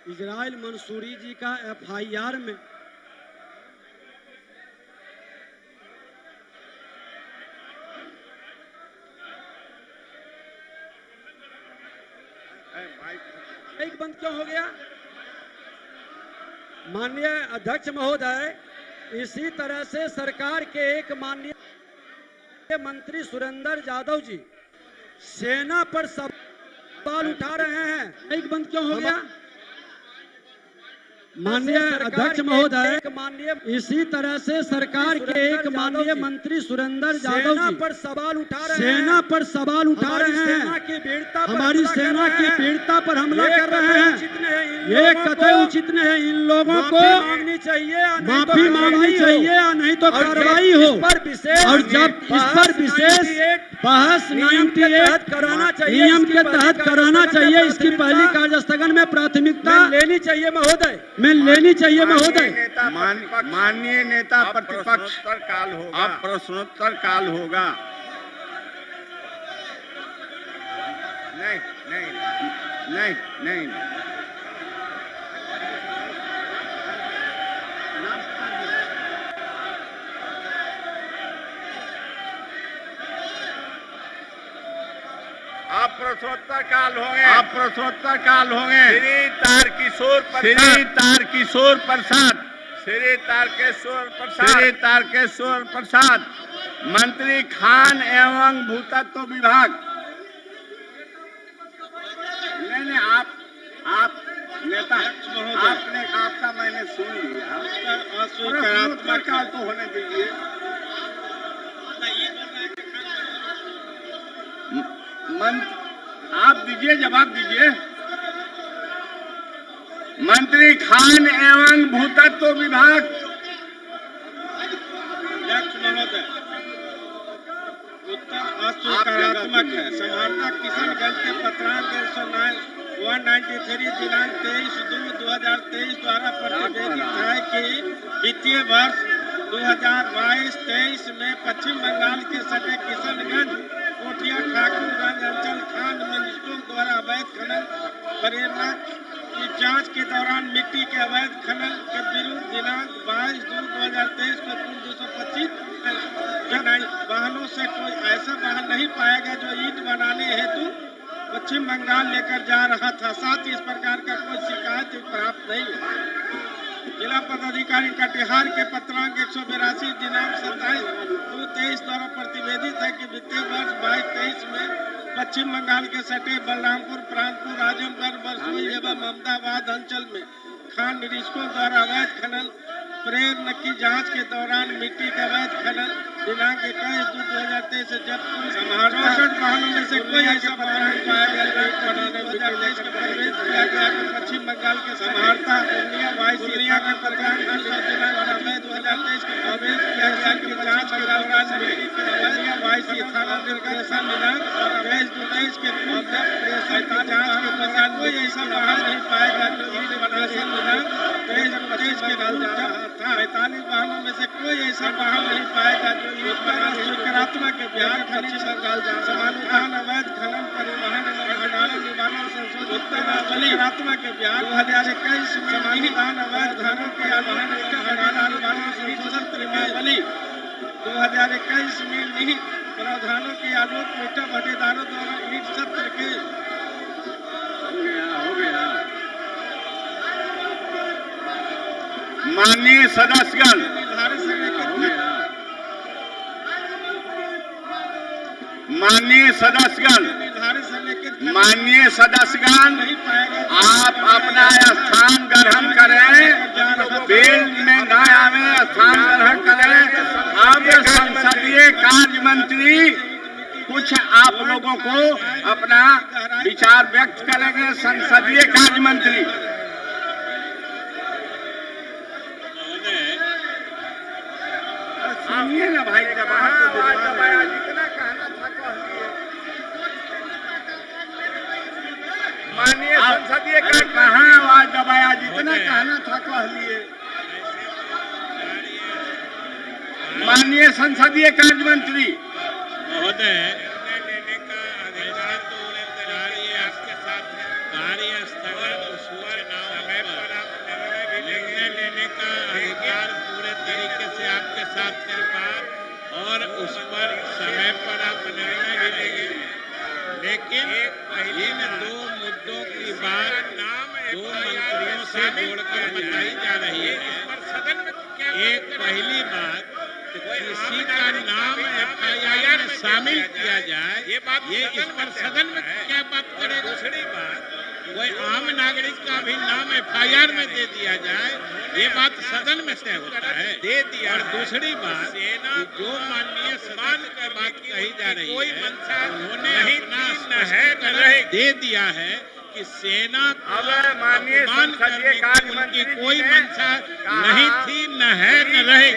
Israel Mansuri जी का FIR में एक बंद क्यों हो गया? माननीय अध्यक्ष महोदय, इसी तरह से सरकार के एक माननीय मंत्री सुरेंद्र यादव जी सेना पर सवाल उठा रहे हैं। एक बंद क्यों हो गया? माननीय अध्यक्ष महोदय, इसी तरह से सरकार के एक माननीय मंत्री सुरेंद्र यादव जी पर सवाल उठा रहे हैं। सेना पर सवाल उठा रहे हैं। हमारी सेना की वीरता पर हमला कर रहे हैं। ये कतई उचित नहीं है। इन लोगों को मांगनी चाहिए, माफी मांगनी चाहिए या नहीं तो कार्रवाई हो। और जब इस पर विशेष बहस 98 कराना चाहिए, नियम के तहत कराना चाहिए। इसकी पहली कार्यस्थगन में प्राथमिकता लेनी चाहिए महोदय, में लेनी चाहिए महोदय। माननीय नेता प्रतिपक्ष, काल होगा, अब प्रश्नोत्तर काल होगा। नहीं नहीं नहीं नहीं, आप प्रश्नोत्तर काल होंगे, आप प्रश्नोत्तर काल होंगे। श्री तारकिशोर प्रसाद, श्री तारकेश्वर प्रसाद, मंत्री खान एवं भूतत्व विभाग। नहीं, आप नेता आपने आपका मैंने सुन लिया। प्रश्नोत्तर काल तो होने दीजिए। आप दीजिए, जवाब दीजिए। मंत्री खान एवं भूतत्व विभाग। उत्तर अस्वीकारात्मक है। समाहर्ता किशनगंज के पत्रांक 193 दिनांक 23/2/2023 द्वारा प्रतिवेदित है कि वित्तीय वर्ष 2022-23 में पश्चिम बंगाल के सटे किशनगंज कोठिया ठाकुरगंज अंचल खान मिनिस्ट्रों द्वारा अवैध खनन प्रेरणा की जांच के दौरान मिट्टी के अवैध खनन के विरुद्ध दिनांक 22/2/2023 को कुल 225 वाहनों से कोई ऐसा वाहन नहीं पाया गया जो ईंट बनाने हेतु पश्चिम बंगाल लेकर जा रहा था। साथ ही इस प्रकार का कोई शिकायत प्राप्त नहीं है। जिला पदाधिकारी कटिहार के पत्रांक 182 दिनांक 27/2/23 द्वारा प्रतिवेदित है कि वित्तीय वर्ष 22-23 में पश्चिम बंगाल के सटे बलरामपुर, प्रांतपुर, आजमगढ़, बरसोई एवं अहमदाबाद अंचल में खान निरीक्षकों द्वारा अवैध खनन प्रेरणा की जांच के दौरान मिट्टी का अवैध खनन दिनांक 21/2/2023 से जब समारोह वाहनों में से कोई ऐसा पत्रांक पाया गया पश्चिम बंगाल के समाहर्ता पूर्णिया के प्रधान दिनांक 2023 को प्रवेश किया गया कि जांच के दौरान मिट्टी के अवैध वाईसी थाना निर्देशन दिनांक 23/2/23 के पूर्व जांच के दौरान कोई ऐसा वाहन नहीं पाया गया जो ईंट बनाने दिनांक 23/25 के नल जा रहा था। 45 वाहनों में से कोई ऐसा वाहन नहीं पाएगा जो स्वीकारात्मक के बिहार पश्चिम बंगाल जा समानुपालन अवैध खनन परिवहन भंडारण निवारण संशोधित स्वीकारात्मक के बिहार 2021 में समानुपालन अवैध खनन के आवाहन भंडारण निवारण संशोधन त्रिमावली 2021 में निहित प्रावधानों के आलोक में ठेकेदारों द्वारा ईंट सत्र के हो गया। माननीय सदस्यगण, आप अपना स्थान ग्रहण करें। फील्ड में न आवे, स्थान ग्रहण करें। अब संसदीय कार्य मंत्री कुछ आप लोगों को अपना विचार व्यक्त करेंगे। संसदीय कार्य मंत्री सुनिए ना भाई, दबाया जितना कहना था कहिए। माननीय संसदीय कार्य कहाँ आवाज दबाया जितना कहना था कहिए। माननीय संसदीय कार्य मंत्री महोदय, लेने का अधिकार तो आपके साथ है। कार्य स्थगन सूचना समय बात और उस पर समय पर आप निर्णय भी लेंगे, लेकिन इन दो मुद्दों की बात दो मंत्रियों से जोड़कर बताई जा रही है। एक पहली बात, किसी का नाम FIR में शामिल किया जाए, ये इस पर सदन में क्या बात करें। दूसरी बात, कोई आम नागरिक का भी नाम FIR में दे दिया जाए, ये बात सदन में तय होता है, दे दिया। और दूसरी बात, जो माननीय सदन की बात कही जा रही है, उन्होंने अपना दे दिया है कि सेना अब माननीय संसदीय कार्य उनकी कोई मंशा नहीं थी, न है, न रहे।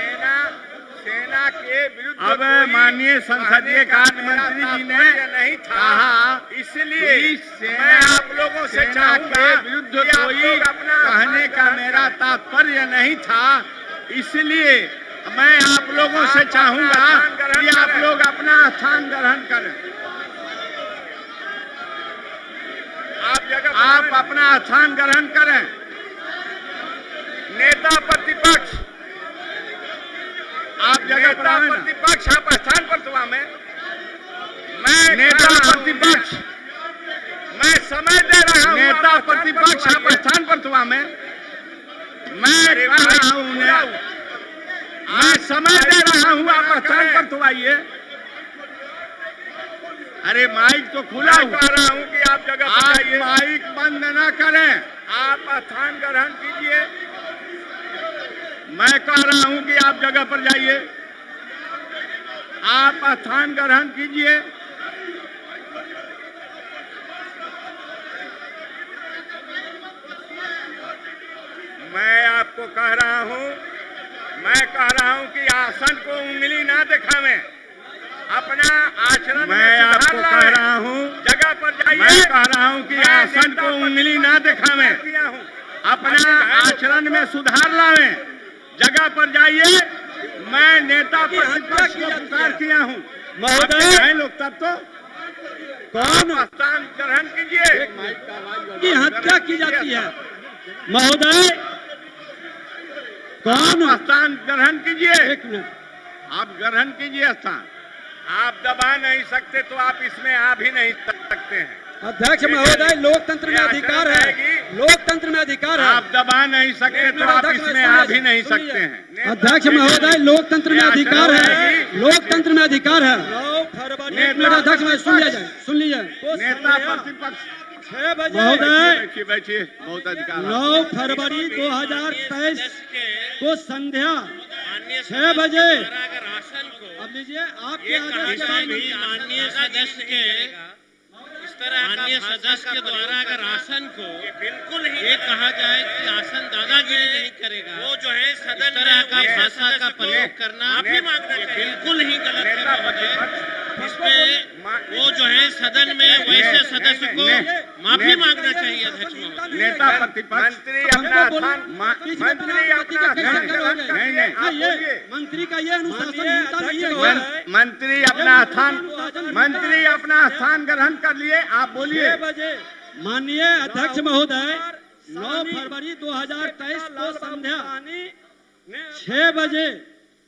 सेना के विरुद्ध अब माननीय संसदीय कार्य मंत्री जी ने नहीं कहा, इसलिए मैं आप लोगों से चाहूंगा विरुद्ध कोई कहने का मेरा तात्पर्य नहीं था, इसलिए मैं आप लोगों से चाहूंगा कि आप लोग अपना स्थान ग्रहण करें। आप अपना स्थान ग्रहण करें। नेता प्रतिपक्ष, आप जगह प्रतिपक्ष आप स्थान पर तो में मैं नेता प्रतिपक्ष, मैं समय दे रहा हूं। नेता प्रतिपक्ष आप स्थान पर तो में मैं कह रहा हूं, मैं समय दे रहा हूं, आप स्थान पर तो आइए। अरे माइक तो खुला हुआ, कह रहा हूं कि आप जगह पर आइए। माइक बंद न करें, आप स्थान ग्रहण कीजिए। मैं कह रहा हूं कि आप जगह पर जाइए, आप स्थान ग्रहण कीजिए। मैं आपको कह रहा हूं कि आसन को उंगली ना दिखावें, अपना आचरण मैं आपको कह रहा हूं, जगह पर जाइए। मैं कह रहा हूं कि आसन को उंगली ना दिखावें, अपना आचरण में सुधार लावें, जगह पर जाइए। मैं नेता प्रतिपक्ष को पुकार किया हूँ महोदय, लोग तब तो कौन स्थान ग्रहण कीजिए की हत्या की जाती है महोदय, कौन स्थान ग्रहण कीजिए। एक मिनट, आप ग्रहण कीजिए स्थान। आप दबा नहीं सकते तो आप इसमें आ भी नहीं सकते हैं। अध्यक्ष महोदय, लोकतंत्र में अधिकार है, लोकतंत्र में अधिकार है। आप दबा नहीं सकते तो आप इसमें आ भी नहीं सकते हैं। अध्यक्ष महोदय, लोकतंत्र में अधिकार है, लोकतंत्र में अधिकार है। 9 फरवरी अध्यक्ष में सुन लीजिए नेता प्रतिपक्ष 6 बजे महोदय, बैठिए, बहुत अधिकार। 9 फरवरी 2023 को संध्या 6 बजे, अब लीजिए आपके माननीय सदस्य के माननीय सदस्य के द्वारा अगर आसन को बिल्कुल ही ये कहा जाए कि आसन दादागिरी नहीं करेगा, वो जो है सदन तरह का भाषा का प्रयोग करना बिल्कुल ही गलत है महोदय। इसमें वो जो है सदन में वैसे सदस्य को माफी मांगना चाहिए अध्यक्ष महोदय। नेता प्रतिपक्ष मंत्री अपना स्थान, मंत्री अपना मंत्री का ये अनुशासन नहीं है। मंत्री अपना स्थान ग्रहण कर लिए, आप बोलिए। 6 बजे माननीय अध्यक्ष महोदय, 9 फरवरी 2023 को संध्या 6 बजे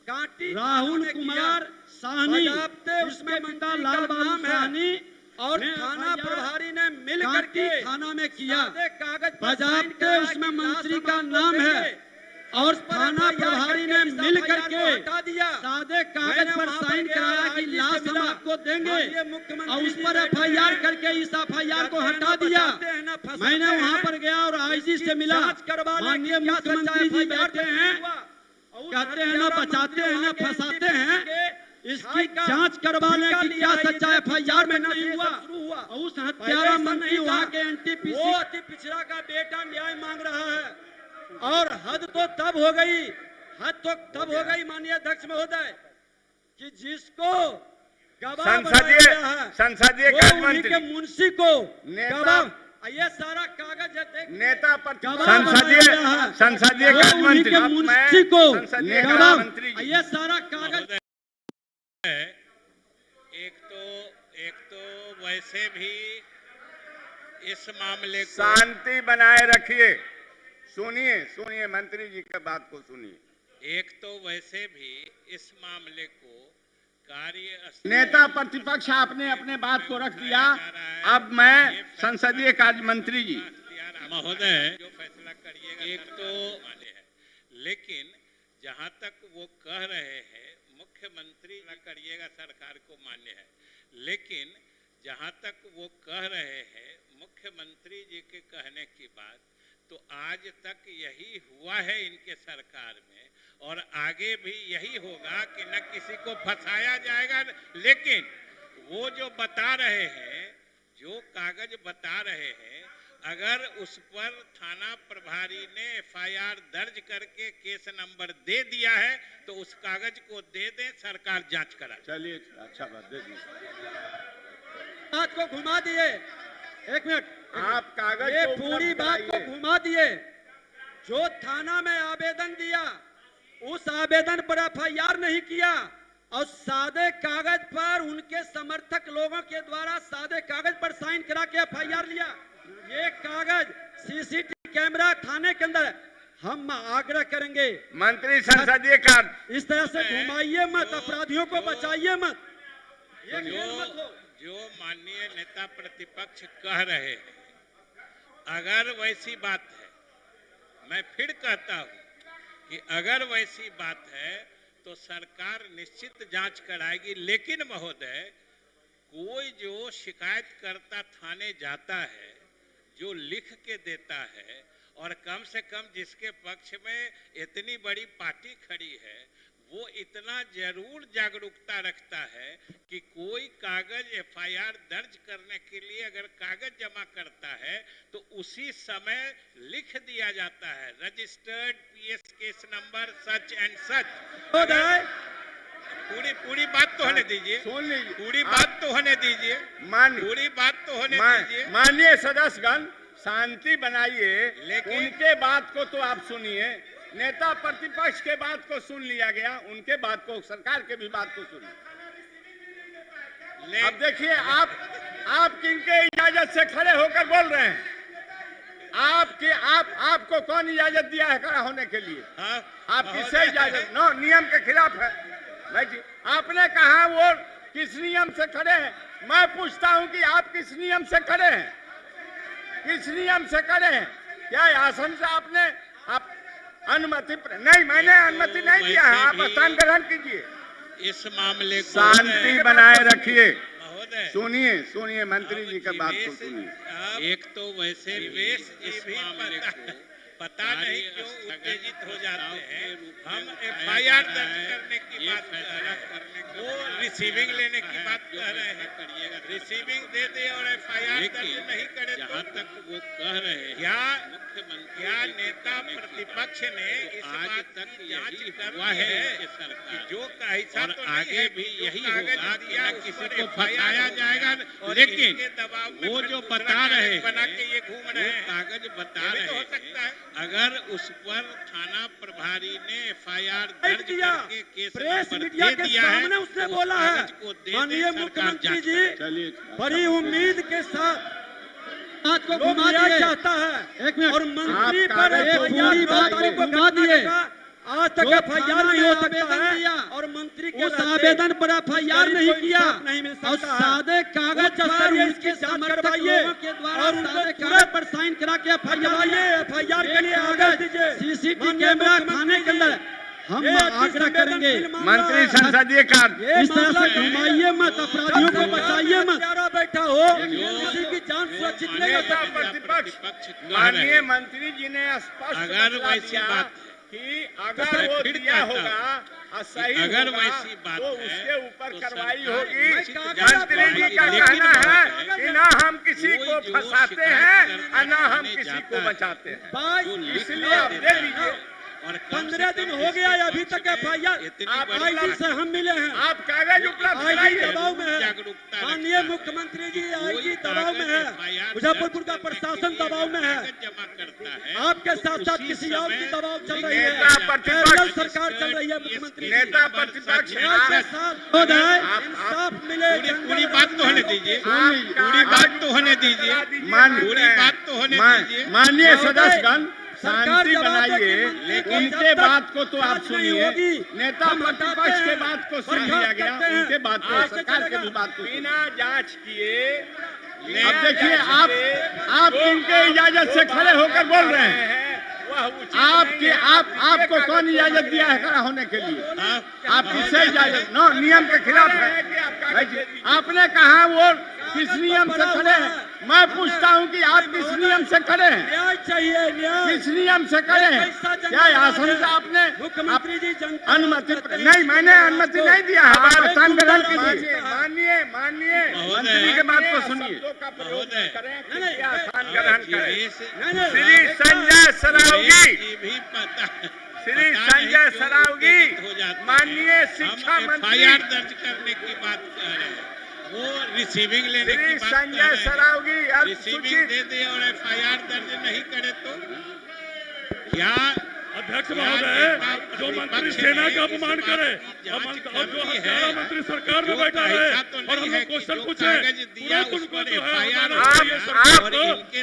राहुल कुमार साहनी, उसके पिता लाल बाबू साहनी और थाना प्रभारी ने मिल करके थाना में किया, बजाते उसमें मंत्री का नाम है और थाना प्रभारी ने मिल करके सादे कागज पर साइन कराया कि लाश हम आपको देंगे और उस पर FIR करके इस FIR को हटा दिया। मैंने वहां पर गया और IG से मिला, माननीय मुख्यमंत्री जी बैठे हैं, कहते हैं ना बचाते हैं ना फंसाते हैं, इसकी जांच करवा लें कि क्या सच्चा FIR में नहीं हुआ। उस हत्यारा मंत्री वहाँ के NTPC अति पिछड़ा का बेटा न्याय मांग रहा है और हद तो तब हो गई माननीय अध्यक्ष महोदय कि जिसको संसदीय कार्य मंत्री के मुंशी को ये सारा कागज है, नेता पर संसदीय कार्य मंत्री के मुंशी को ये सारा कागज। एक तो वैसे भी इस मामले शांति बनाए रखिए। सुनिए मंत्री जी के बात को सुनिए। एक तो वैसे भी इस मामले को कार्य नेता प्रतिपक्ष आपने अपने बात को रख दिया। अब मैं संसदीय कार्य मंत्री जी महोदय जो फैसला करिएगा एक तो माने है, लेकिन जहां तक वो कह रहे हैं मुख्यमंत्री न करिएगा सरकार को मान्य है, लेकिन जहां तक वो कह रहे हैं मुख्यमंत्री जी के कहने की बात, तो आज तक यही हुआ है इनके सरकार में और आगे भी यही होगा कि न किसी को फंसाया जाएगा। लेकिन वो जो बता रहे हैं, जो कागज बता रहे हैं, अगर उस पर थाना प्रभारी ने एफआईआर दर्ज करके केस नंबर दे दिया है तो उस कागज को दे दें, सरकार जांच करा। चलिए अच्छा बात दे दीजिए। बात को घुमा दिए, एक मिनट, आप कागज ये को पूरी उपलब्ध बात को कराइए। घुमा दिए। जो थाना में आवेदन दिया उस आवेदन पर एफआईआर नहीं किया और सादे कागज पर उनके समर्थक लोगों के द्वारा सादे कागज पर साइन करा के एफआईआर लिया। ये कागज सीसीटीवी कैमरा थाने के अंदर। हम आग्रह करेंगे मंत्री संसदीय कार्य इस तरह से घुमाइए मत, अपराधियों को बचाइए मत। ये खेल मत हो। जो माननीय नेता प्रतिपक्ष कह रहे हैं, अगर वैसी बात है, मैं फिर कहता हूं कि अगर वैसी बात है तो सरकार निश्चित जांच कराएगी। लेकिन महोदय, कोई जो शिकायतकर्ता थाने जाता है, जो लिख के देता है और कम से कम जिसके पक्ष में इतनी बड़ी पार्टी खड़ी है, वो इतना जरूर जागरूकता रखता है कि कोई कागज एफआईआर दर्ज करने के लिए अगर कागज जमा करता है तो उसी समय लिख दिया जाता है registered PS case number such and such. पूरी बात तो होने दीजिए, सुन लीजिए, पूरी बात तो होने दीजिए, पूरी बात तो होने दीजिए। माननीय सदस्यगण शांति बनाइए, लेकिन उनके बात को तो आप सुनिए। नेता प्रतिपक्ष के बात को सुन लिया गया, उनके बात को, सरकार के भी बात को सुनिए। अब देखिए, आप किनके इजाजत से खड़े होकर बोल रहे हैं? आपको कौन इजाजत दिया है खड़ा होने के लिए? आप किससे इजाजत? नो, नियम के खिलाफ है भाई जी। आपने कहा वो किस नियम से खड़े हैं? मैं पूछता हूं कि आप किस नियम से खड़े हैं? किस नियम से खड़े हैं? क्या आसन से आपने अनुमति? नहीं, मैंने अनुमति नहीं दिया है। आप स्थान ग्रहण कीजिए। इस मामले को शांति बनाए रखिए। महोदय, सुनिए मंत्री जी का बात को सुनिए। एक तो वैसे इस मामले को पता नहीं क्यों उत्तेजित हो जाते हैं। हम एफआईआर दर्ज करने की बात कर रहे हैं, वो रिसीविंग लेने की बात कर रहे हैं। रिसीविंग दे दे और एफआईआर दर्ज नहीं करे। जहाँ तक वो कह रहे हैं, क्या नेता प्रतिपक्ष ने इस बात तक जांच हुआ है कि जो ऐसा तो आगे भी यही होगा कि न किसी को फंसाया जाएगा। लेकिन वो जो बता रहे हैं, बना के ये घूम रहे हैं, कागज बता रहे हो सकता है। अगर उस पर थाना प्रभारी ने एफआईआर दर्ज करके केस प्रेस नंबर मीडिया दे के दिया है, सामने उसने तो बोला है। कागज को दे माननीय दे, सरकार मुख्यमंत्री जांच जी करे। बड़ी उम्मीद के साथ बात को घुमा दिया चाहता है। एक मिनट, और मंत्री पर पूरी बात को घुमा दिए। आज तक एफआईआर नहीं हो सकता है और मंत्री के उस आवेदन पर एफआईआर नहीं किया नहीं मिल सकता। और सादे कागज पर इसकी जांच करवाइए और सादे कागज पर साइन करा के एफआईआर के लिए आदेश दीजिए। सीसीटीवी कैमरा थाने के अंदर। हम आग्रह करेंगे मंत्री संसदीय कार्य इस तरह से घुमाइए मत, अपराधियों को बचाइए मत। बैठा हो, किसी की जान सुरक्षित नहीं हो सकती। प्रतिपक्ष माननीय मंत्री जी ने स्पष्ट अगर वैसी बात कि अगर वो दिया होगा सही, अगर होगा, वैसी बात तो है, उसके ऊपर तो कार्रवाई सरकार होगी। निश्चित मंत्री जी का लेकिन कहना है महोदय, कि ना हम किसी कोई को जो फंसाते शिकायत हैं करता और ना हम थाने किसी जाता को है, बचाते हैं। जो लिख इसलिए आप देता दे दीजिए। है। और 15 दिन हो गया अभी तक एफआईआर। आज दिन से हम मिले हैं। आप कागज उपलब्ध आईजी कराइए। दबाव में है, जागरूकता माननीय रखता है। मुख्यमंत्री जी आईजी कोई दबाव में है, कागज मुजफ्फरपुर का दर्ज करने प्रशासन के लिए दबाव में है। कागज जमा करता है, आपके साथ तो साथ उसी किसी और की समय दबाव चल रही है। नेता प्रतिपक्ष केरल सरकार चल रही है मुख्यमंत्री जी। नेता प्रतिपक्ष के साथ हो जाए, इंसाफ मिले। पूरी बात तो होने दीजिए, आप पूरी बात तो होने दीजिए, पूरी बात तो होने दीजिए। माननीय सदस्यगण शांति बनाइए, लेकिन उनके बात को तो आप सुनिए। नेता प्रतिपक्ष के बात को सुन लिया गया, उनके बात को, सरकार के भी बात को बिना जांच किए। अब देखिए, आप इनके इजाजत से खड़े होकर बोल रहे हैं। आपको कौन इजाजत दिया है खड़ा होने के लिए? आप किससे इजाजत? नो, नियम के खिलाफ है। आपने कहा वो किस नियम से खड़े हैं? मैं पूछता हूं कि आप किस नियम से खड़े हैं? न्याय चाहिए, न्याय। किस नियम से खड़े हैं? क्या आसन से आपने मुख्यमंत्री जी अनुमति नहीं? मैंने अनुमति नहीं दिया है। आप स्थान ग्रहण कीजिए। मानिए मंत्री के बात को सुनिए। स्थान ग्रहण करें। श्री संजय सरावगी, भी पता श्री संजय सरावगी, माननीय शिक्षा मंत्री एफआईआर दर्ज करने की बात कर रहे हैं, वो रिसीविंग लेने की श्री बात कर संजय रहे हैं। सरावगी रिसीविंग दे दे और एफआईआर दर्ज नहीं करे तो क्या? अध्यक्ष महोदय, जो मंत्री सेना का अपमान करे और जो हत्यारा मंत्री सरकार में बैठा है और हम लोग क्वेश्चन पूछे, तुरंत उनको जो है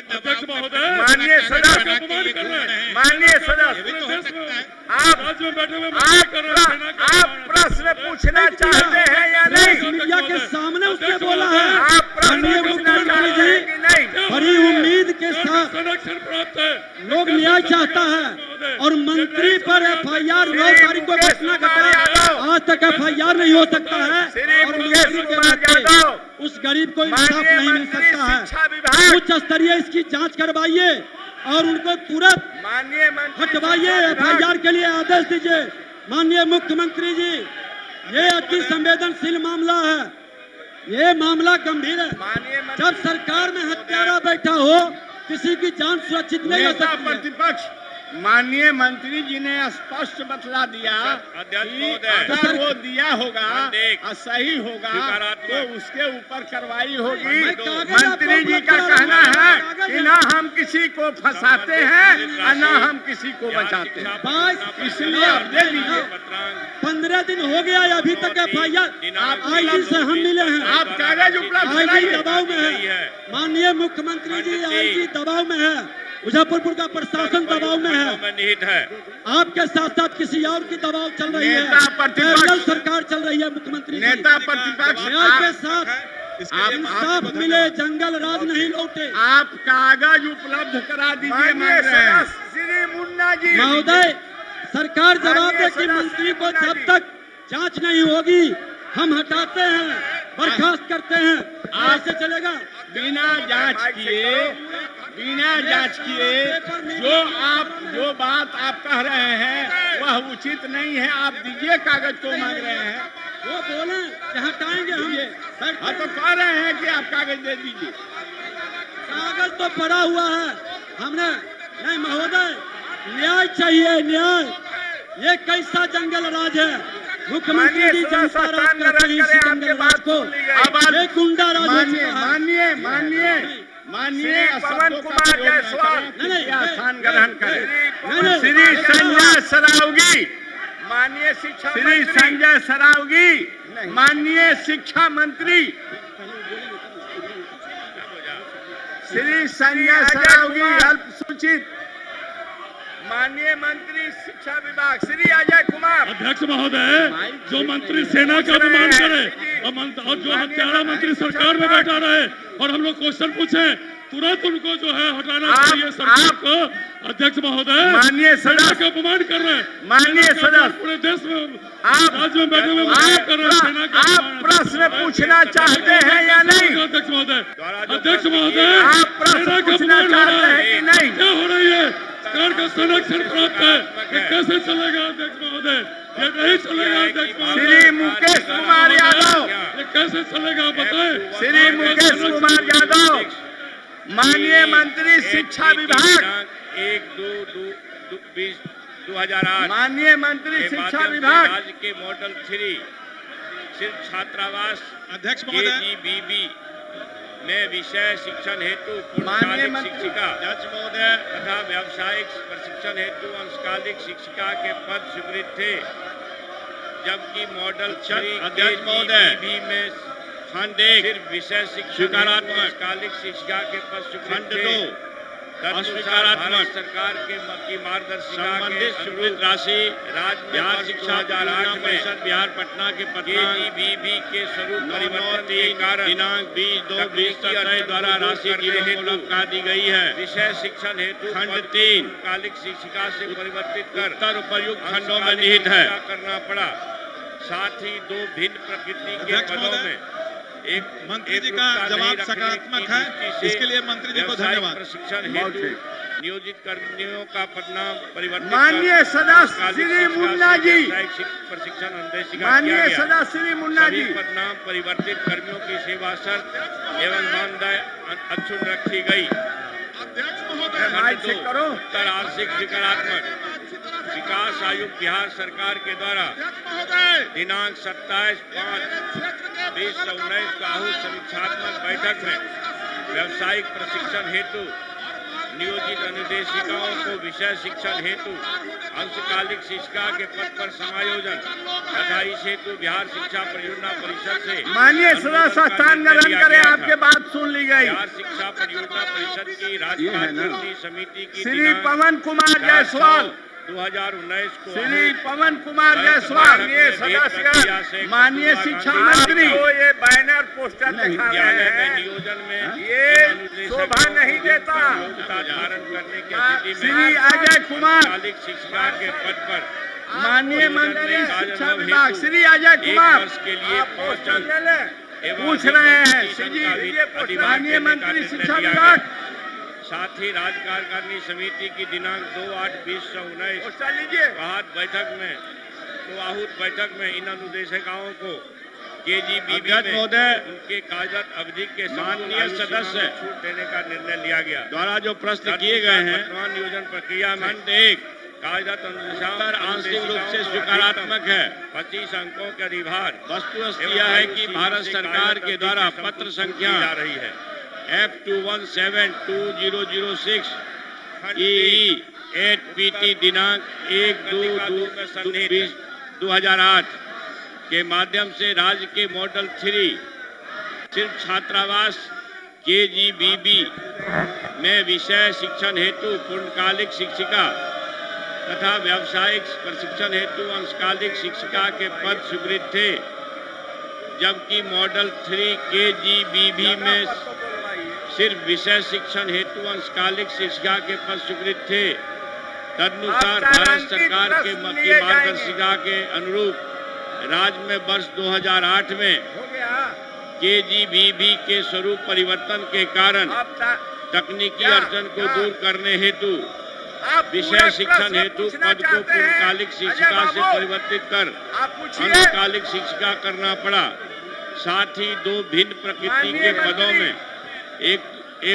अध्यक्ष महोदय, माननीय सदस्य, अपमान कर रहे हैं। माननीय सदस्य, देश में आप राज्य में बैठे हुए मंत्री कर रहे हैं सेना का आप प्रश्न पूछना चाहते हैं या नहीं? मीडिया के सामने उसने बोला है। आप प्रश्न पूछना चाहते हैं कि नहीं? बड़ी उम्मीद के साथ संरक्षण प्राप्त है। लोग न्याय चाहता है और मंत्री पर एफआईआर 9 तारीख को घोषणा करता, आज तक एफआईआर नहीं हो सकता है और मंत्री के नाते उस गरीब को इंसाफ नहीं मिल सकता है। उच्च स्तरीय इसकी जांच करवाइए और उनको तुरंत माननीय हटवाइए, एफआईआर के लिए आदेश दीजिए। माननीय मुख्यमंत्री जी, ये अति संवेदनशील मामला है, ये मामला गंभीर है। जब सरकार में हत्यारा बैठा हो, किसी की जान सुरक्षित नहीं हो नेता सकती है। प्रतिपक्ष माननीय मंत्री जी ने स्पष्ट बतला दिया कि अगर वो दिया होगा और सही होगा तो उसके ऊपर कार्रवाई होगी। मंत्री जी का कहना है कि ना हम किसी को फंसाते हैं और ना हम किसी को बचाते हैं, इसलिए आप दे दीजिए। 15 दिन हो गया है, अभी तक एफआईआर आईजी से हम मिले हैं। आप कागज उपलब्ध आईजी कराइए। दबाव में है। माननीय मुख्यमंत्री जी, आईजी दबाव में है, मुजफ्फरपुर का प्रशासन दबाव में है, निहित है। आपके साथ साथ किसी और की दबाव चल रही है। नेता प्रतिपक्ष- केरल सरकार चल रही है। मुख्यमंत्री जी, नेता प्रतिपक्ष न्याय के साथ इंसाफ मिले, जंगल राज नहीं लौटे। आप कागज उपलब्ध करा दीजिए मांग रहे हैं। श्री मुन्ना जी महोदय, सरकार जवाब दे कि मंत्री को जब तक जांच नहीं होगी हम हटाते हैं, बर्खास्त करते हैं। ऐसे चलेगा? बिना जांच किए जो बात आप कह रहे हैं वह उचित नहीं है। आप दीजिए कागज को मांग रहे हैं। वो बोले कि हटाएंगे हम ये। हाँ, तो कह रहे हैं कि आप कागज दे दीजिए। कागज तो पड़ा हुआ है हमने। नहीं महोदय, न्याय चाहिए, न्याय। ये कैसा जंगल राज है? मुख्यमंत्री जी जनता राज कहते हैं इसी जंगल राज को। ये गुंडा राज हो चुका है। माननीय पवन कुमार जायसवाल स्थान ग्रहण करें। नहीं, श्री संजय सरावगी, माननीय शिक्षा, श्री संजय सरावगी, माननीय शिक्षा मंत्री, श्री संजय सरावगी अल्पसूचित, माननीय मंत्री शिक्षा विभाग श्री अजय कुमार। अध्यक्ष महोदय, जो मंत्री सेना का अपमान करे और जो हत्यारा मंत्री सरकार में बैठा रहे और हम लोग क्वेश्चन पूछे, तुरंत उनको जो है हटाना चाहिए सरकार को। अध्यक्ष महोदय, माननीय सेना का अपमान कर रहे हैं। माननीय सदस्य, पूरे देश में आप राज्य में बैठे हुए मंत्री कर रहे हैं सेना का आप अपमान। प्रश्न पूछना चाहते हैं या नहीं? अध्यक्ष महोदय, अध्यक्ष महोदय, आप प्रश्न सेना का पूछना अपमान हो चाहते रहा हैं है कि नहीं? क्या हो रही है? सरकार का संरक्षण प्राप्त है, ये कैसे चलेगा अध्यक्ष महोदय? ये नहीं चलेगा अध्यक्ष महोदय। श्री मुकेश कुमार यादव, ये कैसे चलेगा बताएं? श्री मुकेश कुमार यादव, माननीय मंत्री शिक्षा विभाग, 1-2-2008 माननीय मंत्री शिक्षा विभाग, राज्य के मॉडल 3 सिर्फ छात्रावास अध्यक्ष महोदय, KGBB में विषय शिक्षण हेतु माननीय पूर्णकालिक शिक्षिका तथा व्यावसायिक प्रशिक्षण हेतु अंशकालिक शिक्षिका के पद स्वीकृत थे, जबकि मॉडल 3 अध्यक्ष महोदय, KGBB में खंड 1 सिर्फ विषय शिक्षण अंशकालिक शिक्षिका के पद स्वीकृत थे। अस्वीकारात्मक सरकार की मार्गदर्शिका के स्वीकृत राशि राज्य बिहार शिक्षा परियोजना परिषद बिहार पटना के केजीबीवी के स्वरूप परिवर्तन के कारण दिनांक 20/2/2023 द्वारा राशि की लगा दी गई है। विषय शिक्षण हेतु खंड 3 कालिक शिक्षिका से परिवर्तित कर उत्तर उपर्युक्त खंडों में निहित है करना पड़ा। साथ ही दो भिन्न प्रकृति के पदों में एक मंत्री जी का जवाब सकारात्मक है, इसके लिए मंत्री जी को धन्यवाद। प्रशिक्षण हेतु नियोजित कर्मियों का पदनाम परिवर्तन माननीय सदस्य श्री मुन्ना जी, प्रशिक्षण निर्देशिका माननीय सदस्य श्री मुन्ना जी, पदनाम परिवर्तित कर्मियों की सेवा शर्त एवं मानदेय अक्षुण्ण रखी गई। उत्तर आर्थिक सकारात्मक विकास आयुक्त बिहार सरकार के द्वारा दिनांक 27/5/2019 को आहूत समीक्षात्मक बैठक में व्यावसायिक प्रशिक्षण हेतु नियोजित अनुदेशिकाओं को विषय शिक्षण हेतु अंशकालिक शिक्षिका के पद पर समायोजन तथा इस हेतु बिहार शिक्षा परियोजना परिषद से माननीय सदस्य स्थान ग्रहण करें, आपके बात सुन ली गई। बिहार शिक्षा परियोजना परिषद की राज्य कार्यकारिणी समिति की श्री पवन कुमार जायसवाल 2019 को श्री पवन कुमार जायसवाल सदस्य माननीय शिक्षा मंत्री को ये बैनर पोस्टर दिखा रहे हैं, नियोजन में ये शोभा नहीं देता। धारण करने की स्थिति में श्री अजय कुमार कालिक शिक्षिका के पद पर माननीय मंत्री शिक्षा विभाग श्री अजय कुमार वर्ष के लिए पूछ रहे हैं माननीय मंत्री शिक्षा विभाग। साथ ही राज्य कार्यकारिणी समिति की दिनांक 2/8/2019 आहूत बैठक में इन अनुदेशिकाओं को केजीबीवी में उनके कागजात अवधि के माननीय सदस्य छूट देने का निर्णय लिया गया। द्वारा जो प्रश्न किए गए हैं वर्तमान नियोजन प्रक्रिया में खंड 1 कागजात अनुसार आंशिक रूप से स्वीकारात्मक है। 25 अंकों के अधिभार वस्तु यह है कि भारत सरकार के द्वारा पत्र संख्या जा रही है F21720006 EE8PT दिनांक 1/2/2008 के माध्यम से राज्य के मॉडल 3 सिर्फ छात्रावास केजीबीवी में विषय शिक्षण हेतु पूर्णकालिक शिक्षिका तथा व्यावसायिक प्रशिक्षण हेतु अंशकालिक शिक्षिका के पद स्वीकृत थे, जबकि मॉडल 3 केजीबीवी में सिर्फ विषय शिक्षण हेतु अंशकालिक शिक्षिका के पद स्वीकृत थे। तदनुसार भारत सरकार के मार्गदर्शिका के अनुरूप राज्य में वर्ष 2008 में केजीबीवी के स्वरूप परिवर्तन के कारण तकनीकी अड़चन को दूर करने हेतु विषय शिक्षण हेतु पद को पूर्णकालिक शिक्षिका से परिवर्तित कर अंशकालिक शिक्षिका करना पड़ा। साथ ही दो भिन्न प्रकृति के पदों में एक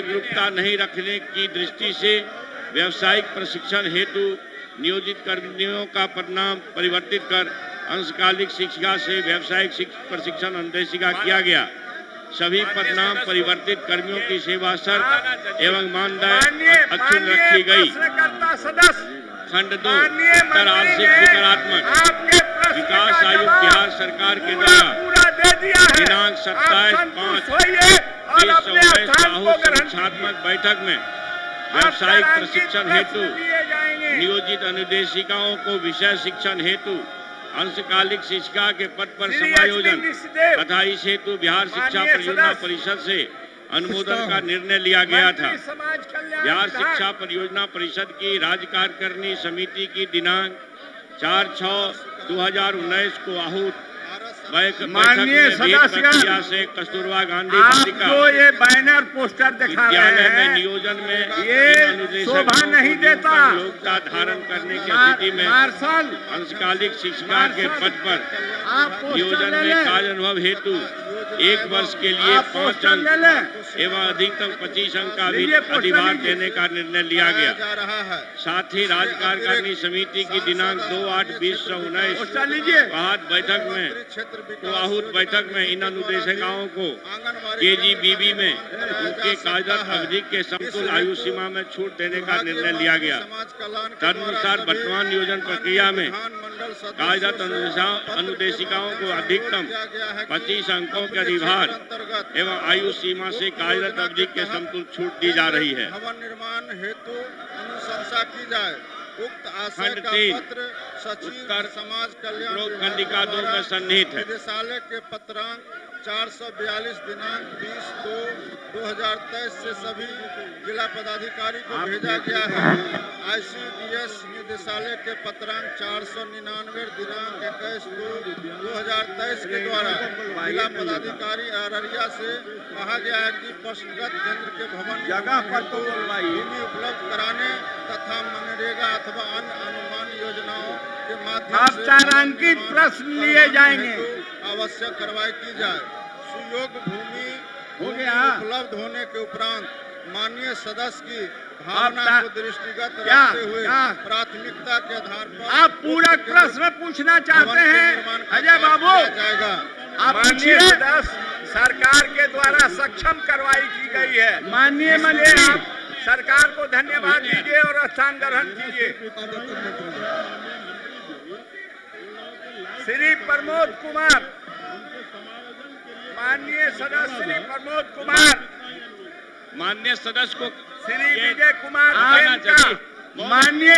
रूपता नहीं रखने की दृष्टि से व्यावसायिक प्रशिक्षण हेतु नियोजित कर्मियों का पदनाम परिवर्तित कर अंशकालिक शिक्षिका से व्यावसायिक प्रशिक्षण अनुदेशिका किया गया। सभी पदनाम परिवर्तित कर्मियों की सेवा शर्त एवं मानदेय अक्षुण्ण रखी गई। खंड 2 उत्तर आर्थिक सकारात्मक विकास आयुक्त बिहार सरकार के द्वारा दिनांक 27/5/2019 आहूत समीक्षात्मक बैठक में व्यावसायिक प्रशिक्षण हेतु नियोजित अनुदेशिकाओं को विषय शिक्षण हेतु अंशकालिक शिक्षिका के पद पर समायोजन तथा इस हेतु बिहार शिक्षा परियोजना परिषद से अनुमोदन का निर्णय लिया गया था। बिहार शिक्षा परियोजना परिषद की राज्य कार्यकारिणी समिति की दिनांक 4/6/2019 को आहूत माननीय सदस्य से कस्तूरबा गांधी बालिका जो ये बैनर पोस्टर दिखा रहे हैं नियोजन में ये शोभा नहीं देता। योग्यता धारण करने की स्थिति में अंशकालिक शिक्षिका के पद पर नियोजन में कार्य अनुभव हेतु 1 वर्ष के लिए 5 अंक एवं अधिकतम 25 अंक का अधिभार देने का निर्णय लिया गया। साथ ही राज्य कार्यकारिणी समिति की दिनांक 2/8/2019 आहूत बैठक में इन अनुदेशिकाओं को केजीबीवी में उनके कागजात अवधि के समतुल आयु सीमा में छूट देने का निर्णय लिया गया। तदनुसार वर्तमान नियोजन प्रक्रिया में कार्यरत अनुदेशिकाओं को अधिकतम 25 अंकों के अधिभार एवं आयु सीमा से कार्यरत अवधि के समतुल्य छूट दी जा रही है। भवन निर्माण हेतु अनुशंसा की जाए। उक्त आशय खंड का 3 पत्र सचिव उत्तर समाज कल्याण उपरोक्त विभाग खंडिका 2 द्वारा में सन्निहित है। निदेशालय के पत्रांक 442 दिनांक 20/2/2023 से सभी जिला पदाधिकारी को भेजा गया है। ICDS निदेशालय के पत्रांक 499 दिनांक 21/2/2023 के द्वारा जिला पदाधिकारी अररिया से कहा गया है कि पशुगत केंद्र के भवन जगह पर तो भूमि उपलब्ध कराने तथा मनरेगा अथवा अन्य अनुमान योजनाओं के माध्यम से तारांकित प्रश्न लिए जाएंगे। आवश्यक कार्रवाई की जाए। सुयोग्य भूमि हो गया। उपलब्ध होने के उपरांत माननीय सदस्य की भावना को दृष्टिगत क्या रखते हुए प्राथमिकता के आधार पर आप पूरक प्रश्न पूछना चाहते हैं अजय बाबू? जाएगा। आप पूछिए। सरकार के द्वारा सक्षम कार्रवाई की गई है। माननीय मंत्री आप सरकार को धन्यवाद दीजिए और स्थान ग्रहण कीजिए। श्री प्रमोद कुमार, माननीय सदस्य श्री प्रमोद कुमार, माननीय सदस्य को श्री विजय कुमार का माननीय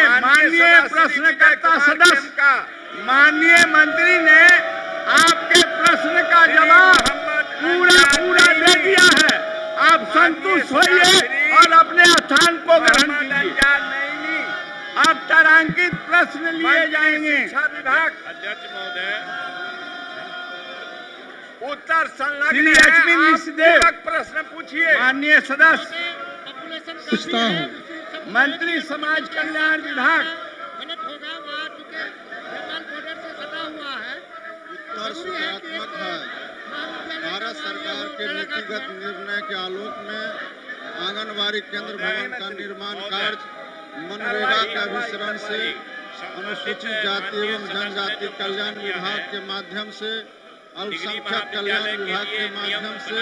प्रश्नकर्ता सदस्य का माननीय मंत्री ने आपके प्रश्न का जवाब पूरा दे दिया है। आप संतुष्ट होइए और अपने स्थान को ग्रहण कीजिए। अब तारांकित प्रश्न लिए जाएंगे। शिक्षा विभाग अध्यक्ष महोदय उत्तर संलग्न है। प्रश्न पूछिए। माननीय सदस्य मंत्री समाज कल्याण विभाग उत्तर सकारात्मक है। भारत सरकार के नीतिगत निर्णय के आलोक में आंगनबाड़ी केंद्र भवन का निर्माण कार्य मनरेगा के अभिसरण से अनुसूचित जाति एवं जनजाति कल्याण विभाग के माध्यम से अल्पसंख्यक कल्याण विभाग के माध्यम से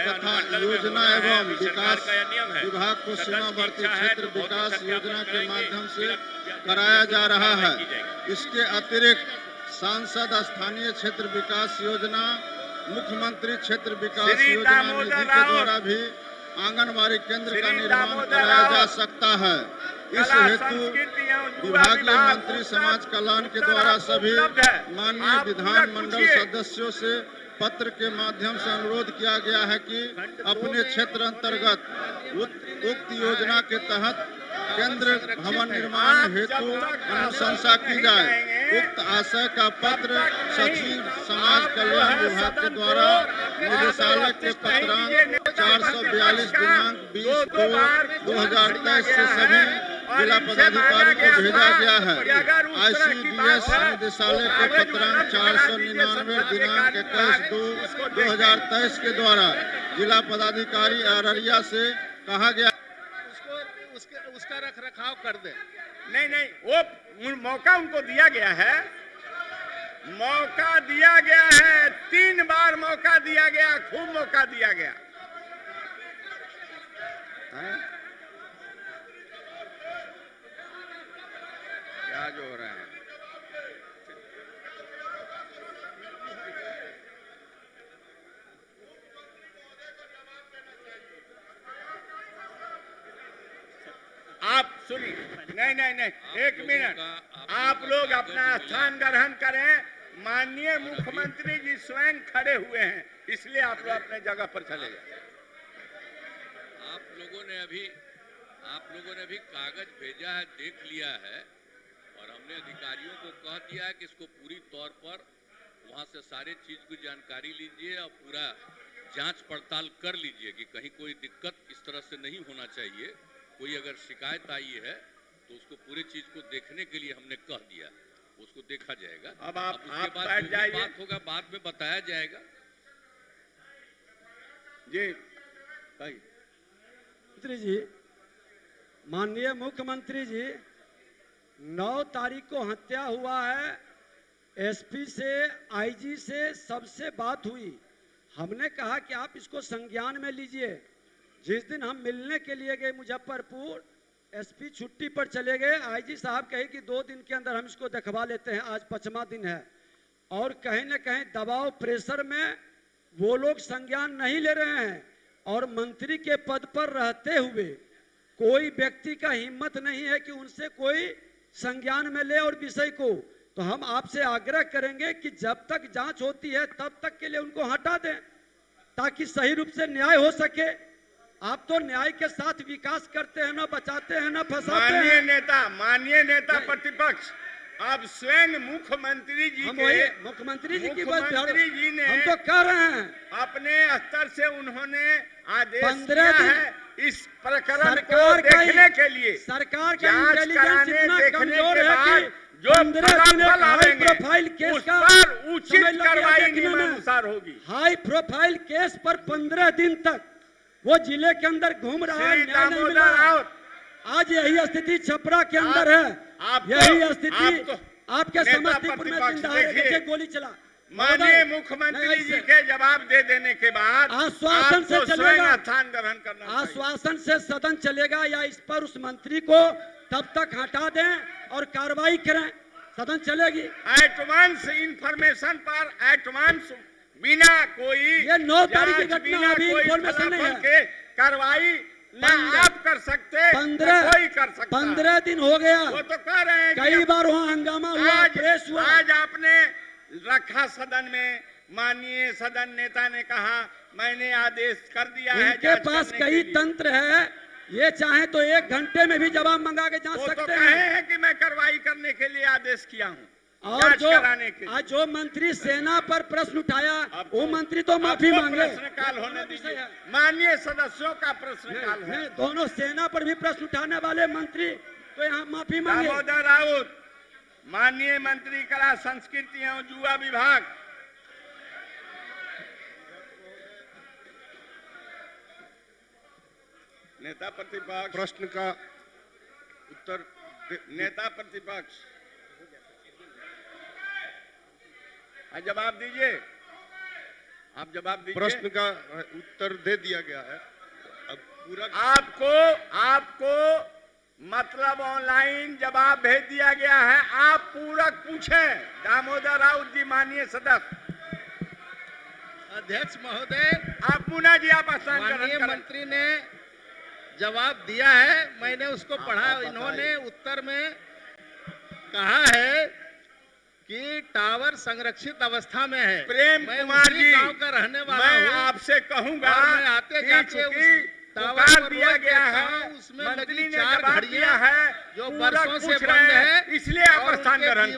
तथा योजना एवं विकास विभाग को सीमावर्ती क्षेत्र विकास योजना के माध्यम से कराया जा रहा है। इसके अतिरिक्त सांसद स्थानीय क्षेत्र विकास योजना, मुख्यमंत्री क्षेत्र विकास योजना निधि के द्वारा भी आंगनबाड़ी केंद्र का निर्माण कराया जा सकता है। इस हेतु विभागीय मंत्री समाज कल्याण के द्वारा सभी माननीय विधानमंडल सदस्यों से पत्र के माध्यम से अनुरोध किया गया है कि अपने क्षेत्र अंतर्गत उक्त योजना के तहत केंद्र भवन निर्माण हेतु अनुशंसा की जाए। उक्त आशय का पत्र सचिव समाज कल्याण विभाग के द्वारा निदेशालय के पत्रांक 442 दिनांक 20/2/2023 से सभी जिला पदाधिकारी को भेजा गया है। ICDS निदेशालय के पत्रांक 499 दिनांक 21/2/2023 के द्वारा जिला पदाधिकारी अररिया से कहा गया उसका रख रखाव कर दे। नहीं वो मौका उनको दिया गया है। मौका दिया गया है, 3 बार मौका दिया गया, खूब मौका दिया गया। क्या जो हो रहा है? आप सुनिए। नहीं, एक मिनट। आप लोग अपना स्थान ग्रहण करें। माननीय मुख्यमंत्री जी स्वयं खड़े हुए हैं, इसलिए आप लोग अपने जगह पर चले जाए। आप लोगों ने अभी कागज भेजा है, देख लिया है, और हमने अधिकारियों को कह दिया है कि इसको पूरी तौर पर वहां से सारे चीज की जानकारी लीजिए और पूरा जांच पड़ताल कर लीजिए कि कहीं कोई दिक्कत इस तरह से नहीं होना चाहिए। कोई अगर शिकायत आई है तो उसको पूरी चीज को देखने के लिए हमने कह दिया, उसको देखा जाएगा। अब आप उसके बाद बैठ जाइए। बात होगा, बाद में बताया जाएगा। जी मंत्री जी, माननीय मुख्यमंत्री जी, 9 तारीख को हत्या हुआ है। SP से, IG से सबसे बात हुई। हमने कहा कि आप इसको संज्ञान में लीजिए। जिस दिन हम मिलने के लिए गए मुजफ्फरपुर, एसपी छुट्टी पर चले गए। आईजी साहब कहे कि 2 दिन के अंदर हम इसको दिखवा लेते हैं, आज 5वां दिन है और कहीं न कहीं दबाव प्रेशर में वो लोग संज्ञान नहीं ले रहे हैं और मंत्री के पद पर रहते हुए कोई व्यक्ति का हिम्मत नहीं है कि उनसे कोई संज्ञान में ले और विषय को। तो हम आपसे आग्रह करेंगे कि जब तक जांच होती है तब तक के लिए उनको हटा दें ताकि सही रूप से न्याय हो सके। आप तो न्याय के साथ विकास करते हैं, ना बचाते हैं ना फंसाते हैं। माननीय नेता प्रतिपक्ष, अब स्वयं मुख्यमंत्री जी की बात हम तो कह रहे हैं, अपने स्तर से उन्होंने आदेश 15 दिन है इस प्रकरण को देखने के लिए। सरकार का इंटेलिजेंस इतना कमजोर है कि जो 15 दिन हाई प्रोफाइल केस का उचित कार्रवाई नियमानुसार होगी। हाई प्रोफाइल केस पर 15 दिन तक वो जिले के अंदर घूम रहा है, न्याय नहीं मिला। आज यही स्थिति छपरा के अंदर है, यही स्थिति आपके समस्तीपुर में दिन दहाड़े गोली चला। माननीय मुख्यमंत्री जी के जवाब दे देने के बाद आश्वासन से चलेगा, स्थान ग्रहण करना, आश्वासन से सदन चलेगा या इस पर उस मंत्री को तब तक हटा दें और कार्रवाई करें, सदन चलेगी। एडवांस इंफॉर्मेशन पर एडवांस बिना कोई ये 9 तारीख की घटना, अभी इंफॉर्मेशन नहीं है, कार्रवाई ना आप कर सकते, 15 दिन हो गया। वो तो कह रहे हैं कई बार वहाँ हंगामा हुआ, प्रेस हुआ। आज आपने रखा सदन में, माननीय सदन नेता ने कहा मैंने आदेश कर दिया है। इनके पास कई तंत्र है, ये चाहे तो 1 घंटे में भी जवाब मंगा के जांच सकते हैं कि मैं कार्रवाई करने के लिए आदेश किया हूँ। और जो मंत्री सेना पर प्रश्न उठाया वो मंत्री तो माफी मांगे। प्रश्नकाल होने दीजिए, माननीय सदस्यों का प्रश्नकाल है। दोनों सेना पर भी प्रश्न उठाने वाले मंत्री तो यहाँ माफी मांगे। दामोदर राउत, माननीय मंत्री कला संस्कृति एवं युवा विभाग। नेता प्रतिपक्ष, प्रश्न का उत्तर नेता प्रतिपक्ष जवाब दीजिए, आप जवाब दीजिए। प्रश्न का उत्तर दे दिया गया है। अब पूरा आपको मतलब ऑनलाइन जवाब भेज दिया गया है, आप पूरक पूछें। दामोदर राउत जी, माननीय सदस्य। अध्यक्ष महोदय, आप मुन्ना जी, आप माननीय मंत्री ने जवाब दिया है, मैंने उसको पढ़ा। इन्होंने उत्तर में कहा है कि टावर संरक्षित अवस्था में है। प्रेम कुमार जी, गांव का रहने वाला मैं आपसे कहूंगा, आते जाते टावर दिया गया है, उसमें मंत्री लगी ने 4 जवाब दिया है, जो बरसों से बंद है, इसलिए आप स्थान ग्रहण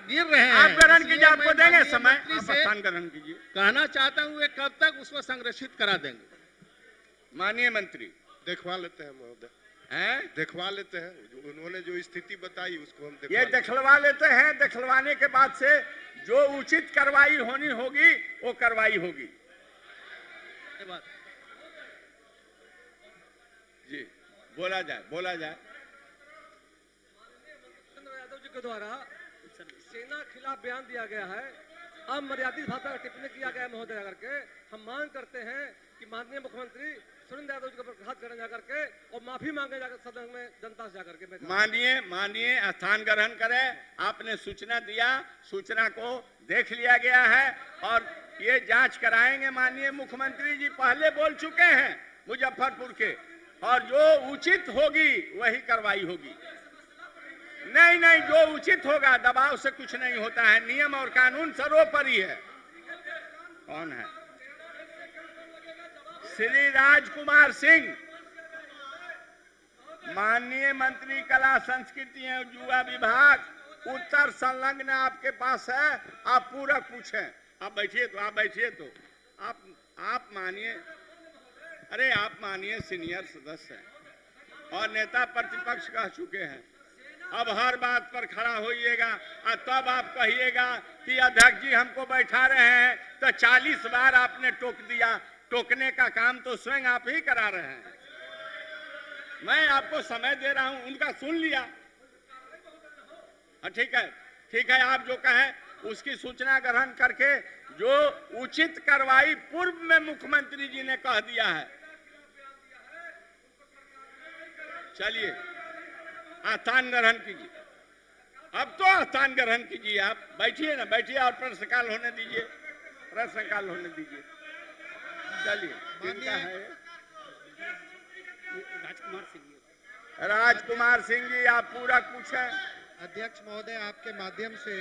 गिर रहे हैं। आप ग्रहण कीजिए, आपको देंगे समय, आप स्थान ग्रहण कीजिए। कहना चाहता हूँ कब तक उसको संरक्षित करा देंगे। माननीय मंत्री, देखवा लेते हैं महोदय, देखवा लेते हैं। उन्होंने जो स्थिति बताई उसको हम दिखलवा लेते हैं। दिखलवाने के बाद से जो उचित कार्रवाई होनी होगी वो कार्रवाई होगी। जी, बोला जाए। यादव जी के द्वारा सेना खिलाफ बयान दिया गया है, अब मर्यादित भाषा का टिप्पणी किया गया है महोदय करके। हम मांग करते हैं कि माननीय मुख्यमंत्री सुरेंद्र यादव जी के ऊपर घात करें जाकर के और माफी मांगे जाकर सदन में जनता से जाकर के। माननीय स्थान ग्रहण करें। आपने सूचना दिया, सूचना को देख लिया गया है और ये जांच कराएंगे। माननीय मुख्यमंत्री जी पहले बोल चुके हैं मुजफ्फरपुर के, और जो उचित होगी वही कार्रवाई होगी। नहीं, जो उचित होगा, दबाव से कुछ नहीं होता है, नियम और कानून सर्वोपरि है। कौन है? श्री राजकुमार सिंह, माननीय मंत्री कला संस्कृति एवं युवा विभाग, उत्तर संलग्न आपके पास है, आप पूरा पूछें। आप बैठिए तो आप मानिए, अरे आप मानिए, सीनियर सदस्य हैं और नेता प्रतिपक्ष कह चुके हैं। अब हर बात पर खड़ा होइएगा और तब आप कहिएगा कि अध्यक्ष जी हमको बैठा रहे हैं, तो 40 बार आपने टोक दिया। टोकने का काम तो स्वयं आप ही करा रहे हैं। मैं आपको समय दे रहा हूं, उनका सुन लिया। ठीक है, आप जो कहें उसकी सूचना ग्रहण करके जो उचित कार्रवाई पूर्व में मुख्यमंत्री जी ने कह दिया है। चलिए स्थान ग्रहण कीजिए। अब तो स्थान ग्रहण कीजिए। आप बैठिए ना, बैठिए और प्रश्नकाल होने दीजिए, प्रश्नकाल होने दीजिए। चलिए, किनका है? राजकुमार सिंह जी, आप पूरा पूछें। अध्यक्ष महोदय, आपके माध्यम से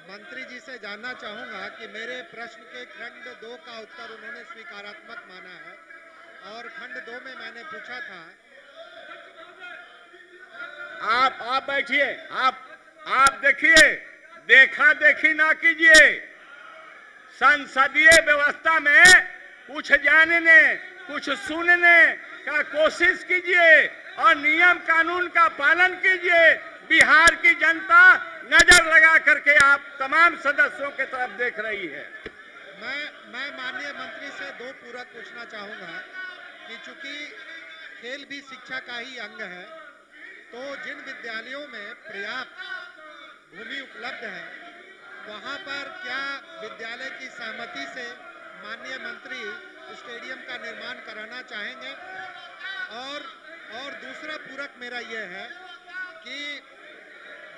मंत्री जी से जानना चाहूंगा कि मेरे प्रश्न के खंड 2 का उत्तर उन्होंने स्वीकारात्मक माना है और खंड 2 में मैंने पूछा था। आप बैठिए। आप देखिए, देखा देखी ना कीजिए। संसदीय व्यवस्था में कुछ जानने, कुछ सुनने का कोशिश कीजिए और नियम कानून का पालन कीजिए। बिहार की जनता नजर लगा करके आप तमाम सदस्यों की तरफ देख रही है। मैं माननीय मंत्री से 2 पूरक पूछना चाहूंगा कि चूंकि खेल भी शिक्षा का ही अंग है, तो जिन विद्यालयों में पर्याप्त भूमि उपलब्ध है, वहां पर क्या विद्यालय की सहमति से माननीय मंत्री स्टेडियम का निर्माण कराना चाहेंगे? और दूसरा पूरक मेरा यह है कि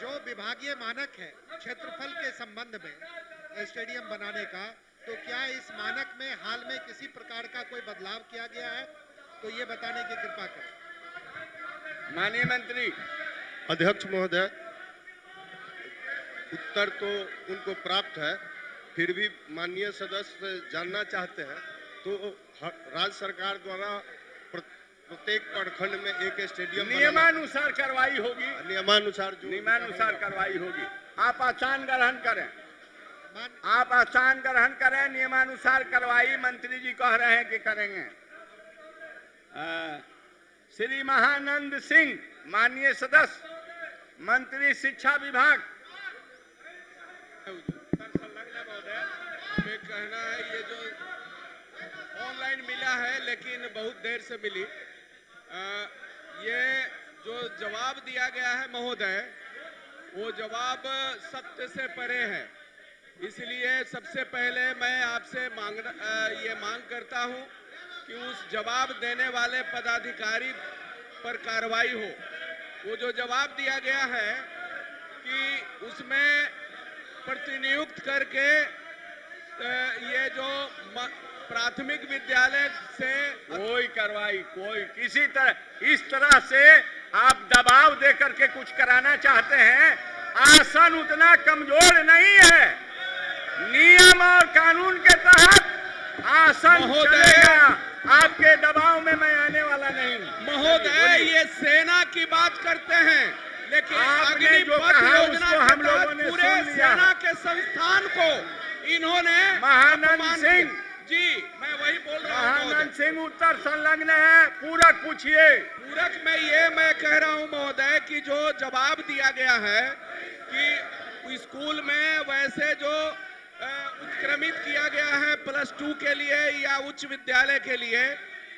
जो विभागीय मानक है क्षेत्रफल के संबंध में स्टेडियम बनाने का, तो क्या इस मानक में हाल में किसी प्रकार का कोई बदलाव किया गया है? तो ये बताने की कृपा करें। माननीय मंत्री। अध्यक्ष महोदय, उत्तर तो उनको प्राप्त है, फिर भी माननीय सदस्य जानना चाहते हैं तो राज्य सरकार द्वारा प्रत्येक प्रखंड में एक स्टेडियम नियमानुसार कार्रवाई होगी। नियमानुसार कार्रवाई होगी। आप स्थान ग्रहण करें। आप स्थान ग्रहण करें। नियमानुसार कार्रवाई मंत्री जी कह रहे हैं कि करेंगे। श्री महानंद सिंह, माननीय सदस्य, मंत्री शिक्षा विभाग। हमें कहना है, ये जो ऑनलाइन मिला है लेकिन बहुत देर से मिली, ये जो जवाब दिया गया है महोदय, वो जवाब सत्य से परे है। इसलिए सबसे पहले मैं आपसे ये मांग करता हूं कि उस जवाब देने वाले पदाधिकारी पर कार्रवाई हो। वो जो जवाब दिया गया है कि उसमें प्रतिनियुक्त करके ये जो प्राथमिक विद्यालय से कोई कार्रवाई, कोई किसी तरह इस तरह से आप दबाव दे करके कुछ कराना चाहते हैं। आसन उतना कमजोर नहीं है। नियम और कानून के तहत आसन चलेगा। आपके दबाव में मैं आने वाला नहीं। महोदय, ये सेना की बात करते हैं, लेकिन आपने जो कहा उसको हम लोगों ने पूरे सेना के संस्थान को इन्होंने महानंद सिंह जी, मैं वही बोल रहा हूँ। महानंद सिंह उत्तर संलग्न है। पूरक पूछिए। पूरक में ये मैं कह रहा हूँ महोदय कि जो जवाब दिया गया है कि स्कूल में वैसे जो उत्क्रमित किया गया है +2 के लिए या उच्च विद्यालय के लिए,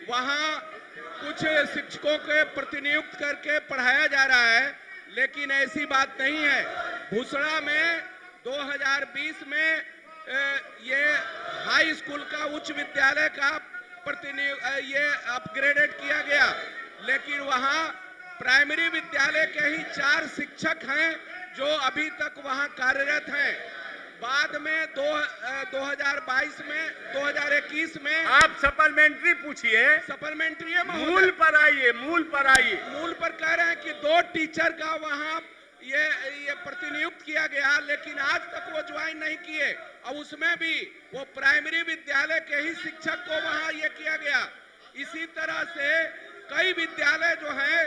वहाँ कुछ शिक्षकों के प्रतिनियुक्त करके पढ़ाया जा रहा है, लेकिन ऐसी बात नहीं है। भूसड़ा में 2020 में ये हाई स्कूल का उच्च विद्यालय का ये अपग्रेडेड किया गया, लेकिन वहाँ प्राइमरी विद्यालय के ही 4 शिक्षक हैं जो अभी तक वहाँ कार्यरत हैं। बाद में 2022 में 2021 में आप सप्लीमेंट्री पूछिए। सप्लीमेंट्री है, मूल पर आइए। मूल पर कह रहे हैं कि 2 टीचर का वहाँ ये प्रतिनियुक्त किया गया, लेकिन आज तक वो ज्वाइन नहीं किए। और उसमें भी वो प्राइमरी विद्यालय के ही शिक्षक को वहाँ ये किया गया। इसी तरह से कई विद्यालय जो है,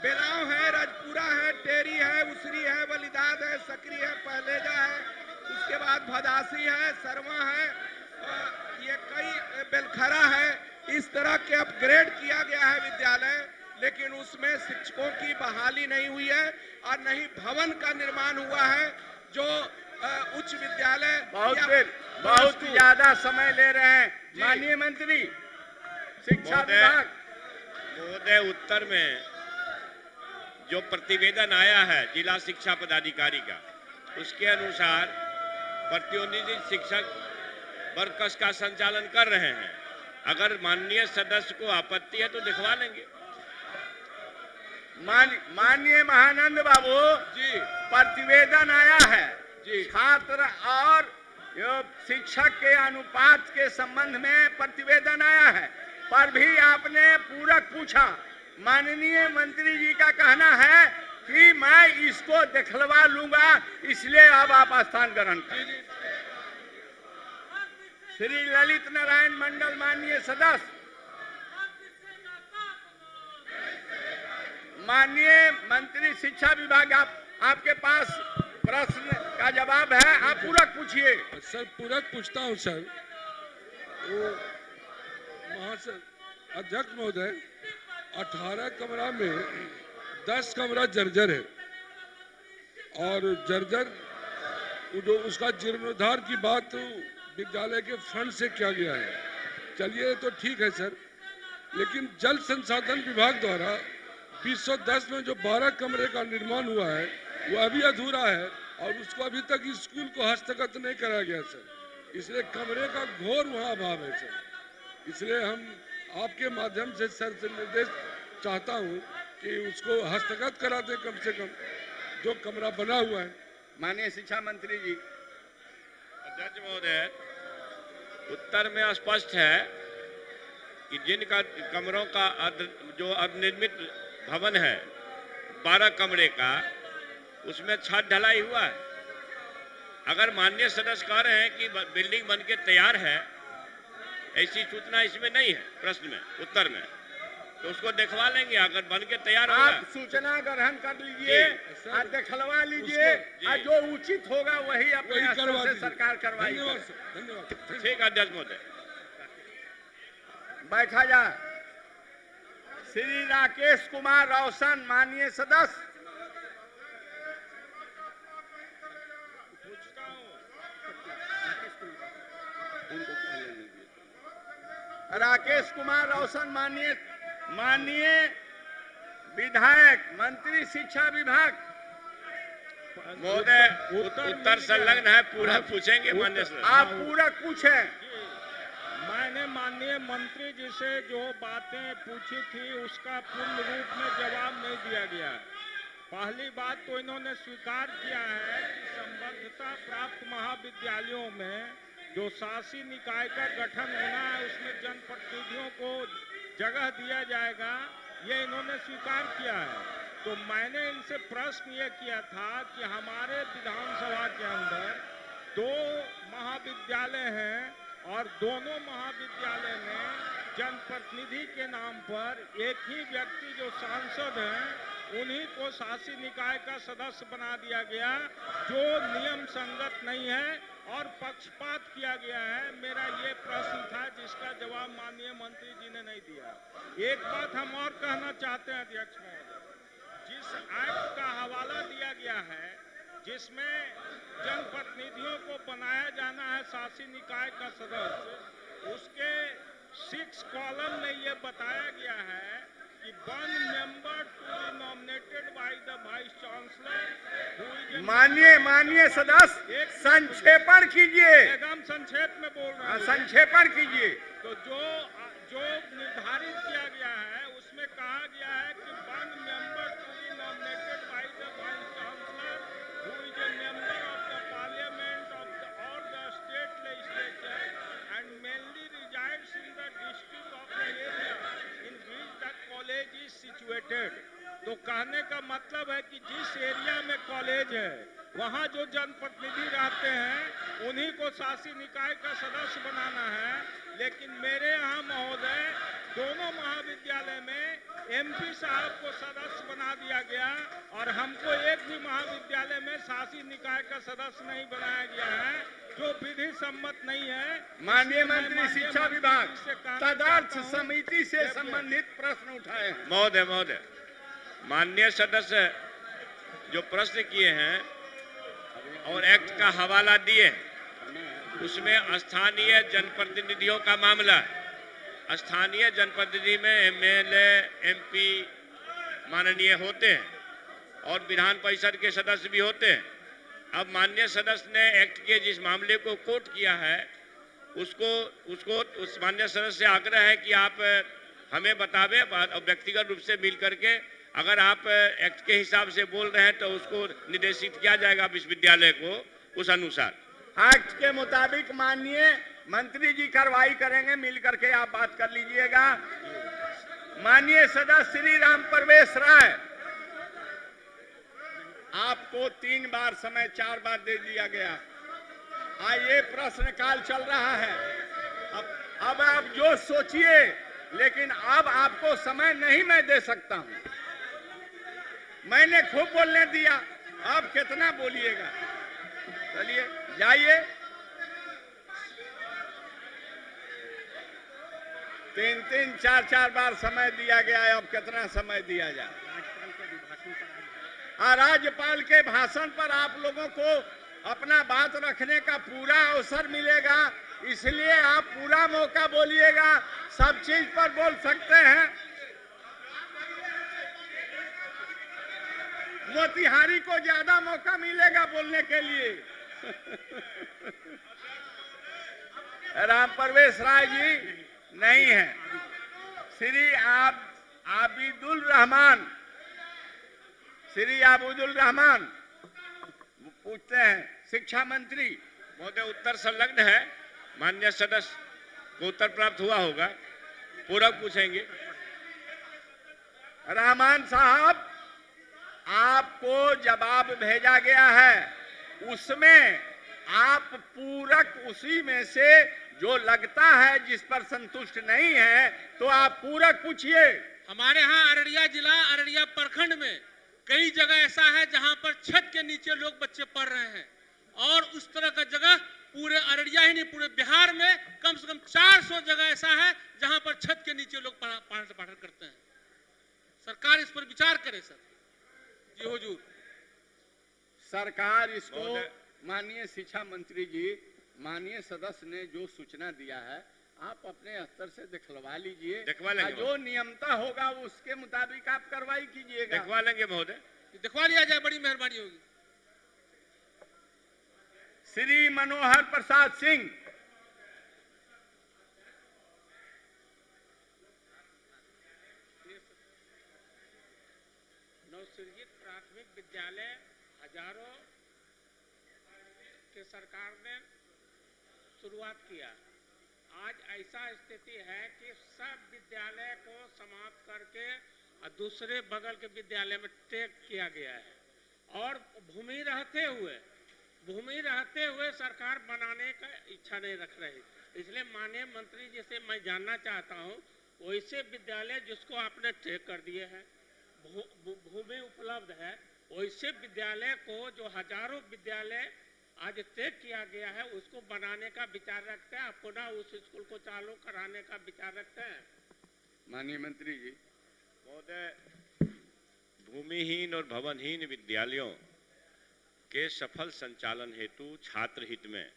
बेलाव है, राजपुरा है, टेरी है, उसरी है, बलिदाद है, सकरी है, पहलेजा है, उसके बाद भदासी है, सरवा है, ये कई बेलखरा है। इस तरह के अपग्रेड किया गया है विद्यालय, लेकिन उसमें शिक्षकों की बहाली नहीं हुई है और नहीं भवन का निर्माण हुआ है। जो उच्च विद्यालय बहुत ज्यादा समय ले रहे हैं। माननीय मंत्री शिक्षा विभाग महोदय, उत्तर में जो प्रतिवेदन आया है जिला शिक्षा पदाधिकारी का, उसके अनुसार प्रतिनिधि शिक्षक वर्कस का संचालन कर रहे हैं। अगर माननीय सदस्य को आपत्ति है तो दिखवा लेंगे। माननीय महानंद बाबू जी प्रतिवेदन आया है जी छात्र और शिक्षक के अनुपात के संबंध में प्रतिवेदन आया है, पर भी आपने पूरक पूछा। माननीय मंत्री जी का कहना है कि मैं इसको दिखलवा लूंगा, इसलिए अब आप स्थान ग्रहण करें। श्री ललित नारायण मंडल माननीय सदस्य, माननीय मंत्री शिक्षा विभाग, आपके पास प्रश्न का जवाब है, आप पूरक पूछिए। सर पूरक पूछता हूँ सर। वो अध्यक्ष महोदय, 18 कमरा में 10 कमरा जर्जर है और जर्जर जो उसका जीर्णोद्धार की बात विद्यालय के फंड से किया गया है। चलिए तो ठीक है सर, लेकिन जल संसाधन विभाग द्वारा 2010 में जो 12 कमरे का निर्माण हुआ है वो अभी अधूरा है और उसको अभी तक स्कूल को हस्तगत नहीं कराया गया सर। इसलिए कमरे का घोर वहाँ अभाव है सर। इसलिए हम आपके माध्यम से सर से निर्देश चाहता हूँ कि उसको हस्तगत करा दें कम से कम, जो कमरा बना हुआ है। माननीय शिक्षा मंत्री जी। अध्यक्ष महोदय, उत्तर में स्पष्ट है कि जिन कमरों का जो अनिर्मित भवन है 12 कमरे का, उसमें छत ढलाई हुआ है। अगर माननीय सदस्य कह रहे हैं कि बिल्डिंग बन के तैयार है, ऐसी सूचना इसमें नहीं है प्रश्न में, उत्तर में, तो उसको दिखवा लेंगे। अगर बन के तैयार होगा, आप सूचना ग्रहण कर लीजिए और दिखलवा लीजिए, और जो उचित होगा वही अपने स्तर से सरकार करवाएगी। धन्यवाद। ठीक है अध्यक्ष महोदय। बैठा जाए। श्री राकेश कुमार रोशन माननीय सदस्य। राकेश कुमार रोशन माननीय विधायक मंत्री शिक्षा विभाग। महोदय उत्तर संलग्न है, पूरा पूछेंगे माननीय सदस्य। आप पूरा पूछें। मैंने माननीय मंत्री जी से जो बातें पूछी थी उसका पूर्ण रूप में जवाब नहीं दिया गया। पहली बात तो इन्होंने स्वीकार किया है कि संबद्धता प्राप्त महाविद्यालयों में जो शासी निकाय का गठन होना है उसमें जनप्रतिनिधियों को जगह दिया जाएगा, ये इन्होंने स्वीकार किया है। तो मैंने इनसे प्रश्न ये किया था कि हमारे विधानसभा के अंदर 2 महाविद्यालय हैं और दोनों महाविद्यालय में जनप्रतिनिधि के नाम पर एक ही व्यक्ति जो सांसद हैं उन्हीं को शासी निकाय का सदस्य बना दिया गया, जो नियम संगत नहीं है और पक्षपात किया गया है। मेरा ये प्रश्न था जिसका जवाब माननीय मंत्री जी ने नहीं दिया। एक बात हम और कहना चाहते हैं अध्यक्ष महोदय, जिस एक्ट का हवाला दिया गया है जिसमें जनप्रतिनिधियों को बनाया जाना है शासी निकाय का सदस्य, उसके 6 कॉलम में ये बताया गया है कि 1 member to be nominated by the vice chancellor। माननीय सदस्य संक्षेपण कीजिए। एकदम संक्षेप में बोल रहा हूँ। संक्षेपण कीजिए। तो जो निर्धारित किया गया है उसमें कहा गया है कि 1 member to be nominated by the vice chancellor who is a member of the parliament of the or the state legislature and mainly resides in the district of the area in which the college is situated। तो कहने का मतलब है कि जिस area में college है वहाँ जो जनप्रतिनिधि रहते हैं उन्हीं को शासी निकाय का सदस्य बनाना है। लेकिन मेरे यहाँ महोदय दोनों महाविद्यालय में एमपी साहब को सदस्य बना दिया गया और हमको एक भी महाविद्यालय में शासी निकाय का सदस्य नहीं बनाया गया है, जो विधि सम्मत नहीं है। माननीय मंत्री शिक्षा विभाग तदर्थ समिति से संबंधित प्रश्न उठाए। महोदय माननीय सदस्य जो प्रश्न किए हैं और एक्ट का हवाला दिए, उसमें स्थानीय जनप्रतिनिधियों का मामला है। स्थानीय जनप्रतिनिधि में एमएलए एमपी माननीय होते हैं और विधान परिषद के सदस्य भी होते हैं। अब माननीय सदस्य ने एक्ट के जिस मामले को कोट किया है उसको उस माननीय सदस्य से आग्रह है कि आप हमें बतावें और व्यक्तिगत रूप से मिल करके अगर आप एक्ट के हिसाब से बोल रहे हैं तो उसको निर्देशित किया जाएगा विश्वविद्यालय को उस अनुसार। एक्ट के मुताबिक माननीय मंत्री जी कार्रवाई करेंगे, मिल करके आप बात कर लीजिएगा। माननीय सदस्य श्री राम प्रवेश राय, आपको 3 बार समय 4 बार दे दिया गया। आइए, प्रश्न काल चल रहा है, अब आप जो सोचिए, लेकिन अब आपको समय नहीं मैं दे सकता हूं। मैंने खूब बोलने दिया, अब कितना बोलिएगा। चलिए जाइए। 3-3, 4-4 बार समय दिया गया है, अब कितना समय दिया जाए। राज्यपाल के भाषण पर आप लोगों को अपना बात रखने का पूरा अवसर मिलेगा, इसलिए आप पूरा मौका बोलिएगा, सब चीज पर बोल सकते हैं। मोतिहारी को ज्यादा मौका मिलेगा बोलने के लिए। राम प्रवेश राय जी नहीं है। श्री आबिदुल रहमान, श्री आबिदुल रहमान पूछते हैं, शिक्षा मंत्री महोदय उत्तर संलग्न है, माननीय सदस्य को उत्तर प्राप्त हुआ होगा, पूरक पूछेंगे। रहमान साहब, आपको जवाब भेजा गया है, उसमें आप पूरक उसी में से जो लगता है जिस पर संतुष्ट नहीं है तो आप पूरक पूछिए। हमारे यहाँ अररिया जिला, अररिया प्रखंड में कई जगह ऐसा है जहां पर छत के नीचे लोग बच्चे पढ़ रहे हैं, और उस तरह का जगह पूरे अररिया ही नहीं पूरे बिहार में कम से कम 400 जगह ऐसा है जहां पर छत के नीचे लोग पढ़ाई करते हैं। सरकार इस पर विचार करे सर। जी हुजूर। सरकार इसको, माननीय शिक्षा मंत्री जी, माननीय सदस्य ने जो सूचना दिया है आप अपने स्तर से दिखलवा लीजिए, दिखवा लेंगे। जो नियमता होगा उसके मुताबिक आप कार्रवाई कीजिएगा। दिखवा लेंगे महोदय, दिखवा लिया जाए, बड़ी मेहरबानी होगी। श्री मनोहर प्रसाद सिंह, नवसृजित प्राथमिक विद्यालय हजारों के सरकार ने शुरुआत किया। आज ऐसा स्थिति है कि सब विद्यालय को समाप्त करके और दूसरे बगल के विद्यालय में टेक किया गया है, और भूमि रहते हुए सरकार बनाने का इच्छा नहीं रख रही। इसलिए माननीय मंत्री जी से मैं जानना चाहता हूं, वैसे विद्यालय जिसको आपने टेक कर दिए हैं, भूमि उपलब्ध है, वैसे विद्यालय को जो हजारों विद्यालय आज तय किया गया है उसको बनाने का विचार रखते हैं, पुनः उस स्कूल को चालू कराने का विचार रखते हैं। माननीय मंत्री जी। महोदय, भूमिहीन और भवनहीन विद्यालयों के सफल संचालन हेतु छात्र हित में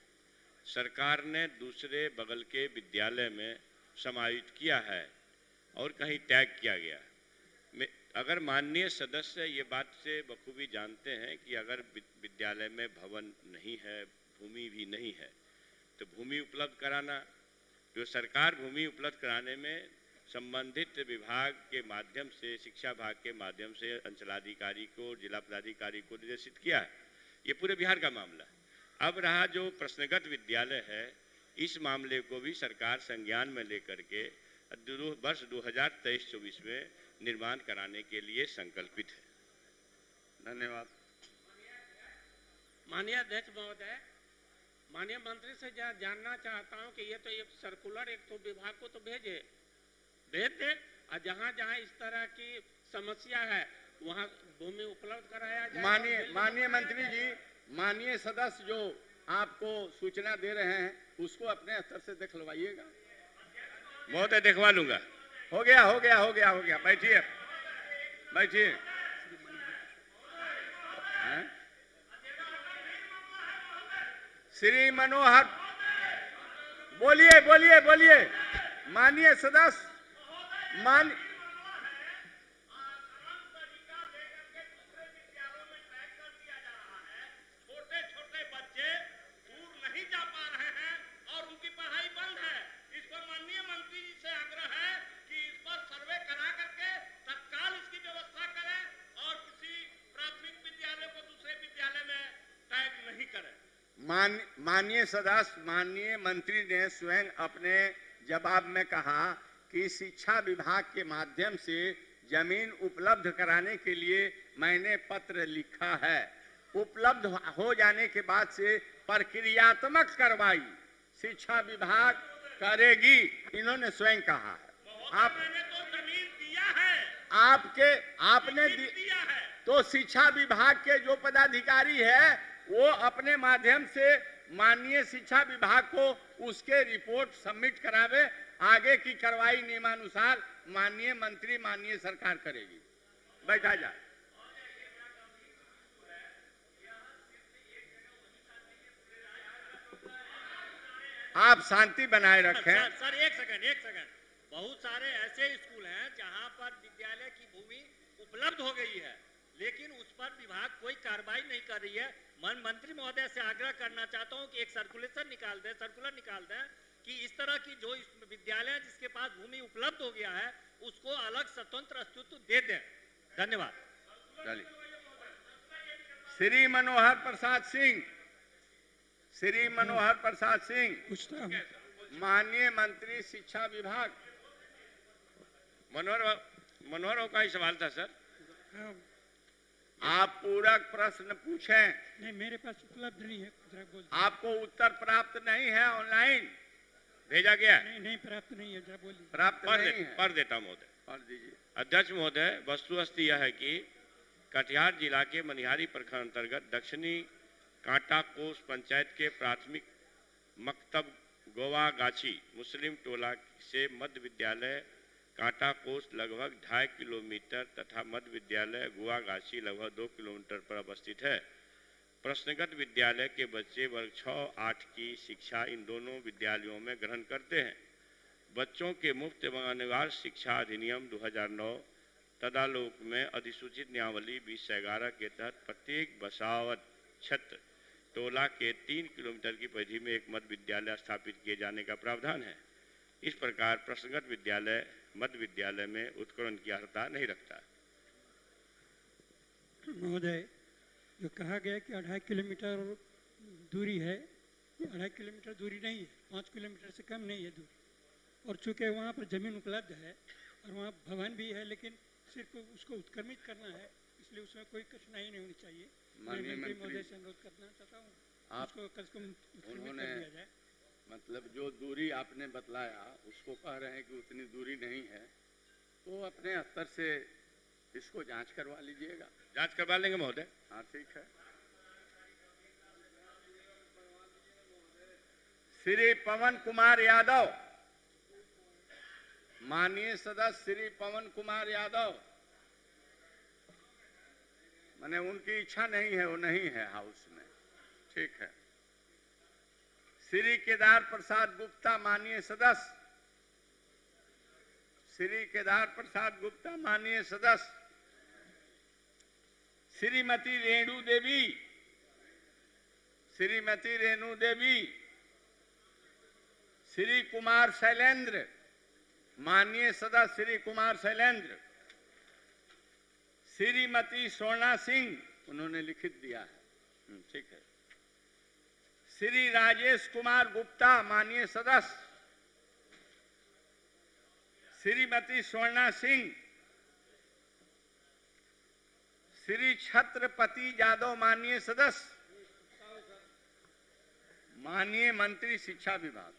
सरकार ने दूसरे बगल के विद्यालय में समाहित किया है और कहीं टैग किया गया। अगर माननीय सदस्य ये बात से बखूबी जानते हैं कि अगर विद्यालय में भवन नहीं है, भूमि भी नहीं है, तो भूमि उपलब्ध कराना, जो सरकार भूमि उपलब्ध कराने में संबंधित विभाग के माध्यम से, शिक्षा विभाग के माध्यम से अंचलाधिकारी को, जिला पदाधिकारी को निर्देशित किया है, ये पूरे बिहार का मामला है। अब रहा जो प्रश्नगत विद्यालय है, इस मामले को भी सरकार संज्ञान में लेकर के वर्ष 2023-24 में निर्माण कराने के लिए संकल्पित है। धन्यवाद। माननीय अध्यक्ष महोदय, माननीय मंत्री से जानना चाहता हूं कि ये तो एक सर्कुलर एक तो विभाग को तो भेज दे, और जहां जहां इस तरह की समस्या है वहां भूमि उपलब्ध कराया जाए। माननीय मंत्री जी, माननीय सदस्य जो आपको सूचना दे रहे हैं उसको अपने स्तर से दिखलवाइएगा। महोदय, दिखवा लूंगा। हो गया। बैठिए। श्री मनोहर, बोलिए। माननीय सदस्य, छोटे बच्चे दूर नहीं जा पा रहे हैं और उनकी पढ़ाई बंद है। इस पर माननीय मंत्री जी से आग्रह है कि इस पर सर्वे करा करके तत्काल इसकी व्यवस्था करें माननीय सदस्य, माननीय मंत्री ने स्वयं अपने जवाब में कहा कि शिक्षा विभाग के माध्यम से जमीन उपलब्ध कराने के लिए मैंने पत्र लिखा है। उपलब्ध हो जाने के बाद से प्रक्रियात्मक कार्रवाई शिक्षा विभाग करेगी, इन्होंने स्वयं कहा है। मैंने तो जमीन दिया है, आपने दिया है, तो शिक्षा विभाग के जो पदाधिकारी है वो अपने माध्यम से माननीय शिक्षा विभाग को उसके रिपोर्ट सबमिट करावे। आगे की कार्रवाई नियमानुसार माननीय मंत्री, माननीय सरकार करेगी। बैठा जाए। आप शांति बनाए रखें। सर एक सेकंड। बहुत सारे ऐसे स्कूल हैं जहां पर विद्यालय की भूमि उपलब्ध हो गई है, लेकिन उस पर विभाग कोई कार्रवाई नहीं कर रही है। मंत्री महोदय से आग्रह करना चाहता हूं कि एक सर्कुलर निकाल दें कि इस तरह की जो विद्यालय जिसके पास भूमि उपलब्ध हो गया है उसको अलग स्वतंत्र अस्तित्व दे दें। धन्यवाद। चलिए। श्री मनोहर प्रसाद सिंह, माननीय मंत्री शिक्षा विभाग। मनोहर का ही सवाल था सर। आप पूरक प्रश्न पूछें। नहीं, मेरे पास उपलब्ध नहीं है। आपको उत्तर प्राप्त नहीं है? ऑनलाइन भेजा गया है? नहीं प्राप्त नहीं है। बोलिए। प्राप्त नहीं है। पढ़ देता हूं महोदय। पढ़ दीजिए। अध्यक्ष महोदय, वस्तुस्थिति यह है कि कटिहार जिला के मनिहारी प्रखंड अंतर्गत दक्षिणी कांटा कोस पंचायत के प्राथमिक मकतब गोवा गाछी मुस्लिम टोला से मध्य विद्यालय कांटा कोस लगभग 2.5 किलोमीटर तथा मध्य विद्यालय गुआ गाछी लगभग 2 किलोमीटर पर अवस्थित है। प्रश्नगत विद्यालय के बच्चे वर्ग 6-8 की शिक्षा इन दोनों विद्यालयों में ग्रहण करते हैं। बच्चों के मुफ्त एवं अनिवार्य शिक्षा अधिनियम 2009 तदालोक में अधिसूचित नियमावली 2011 के तहत प्रत्येक बसावट क्षेत्र टोला के 3 किलोमीटर की परिधि में एक मध्य विद्यालय स्थापित किए जाने का प्रावधान है। इस प्रकार प्रश्नगत विद्यालय मध्य विद्यालय में उत्कलन की अर्हता नहीं रखता। महोदय, जो कहा गया कि 2.5 किलोमीटर दूरी है, 2.5 किलोमीटर दूरी नहीं है, 5 किलोमीटर से कम नहीं है दूरी। और चूंकि वहाँ पर जमीन उपलब्ध है और वहाँ भवन भी है, लेकिन सिर्फ उसको उत्क्रमित करना है, इसलिए उसमें कोई कठिनाई नहीं होनी चाहिए। माननीय मंत्री महोदय से अनुरोध करना चाहता हूँ आपको उन्होंने मतलब जो दूरी आपने बतलाया उसको कह रहे हैं कि उतनी दूरी नहीं है, तो अपने स्तर से इसको जांच करवा लीजिएगा। जांच करवा लेंगे महोदय। हाँ, ठीक है। श्री पवन कुमार यादव, माननीय सदस्य श्री पवन कुमार यादव। माने उनकी इच्छा नहीं है, वो नहीं है हाउस में। ठीक है। श्री केदार प्रसाद गुप्ता, माननीय सदस्य। श्री केदार प्रसाद गुप्ता, माननीय सदस्य। श्रीमती रेणु देवी, श्रीमती रेणु देवी। श्री कुमार शैलेंद्र, माननीय सदस्य श्री कुमार शैलेंद्र। श्रीमती स्वर्णा सिंह, उन्होंने लिखित दिया है। ठीक है। श्री राजेश कुमार गुप्ता, माननीय सदस्य। श्रीमती स्वर्णा सिंह। श्री छत्रपति यादव, माननीय सदस्य। माननीय मंत्री शिक्षा विभाग।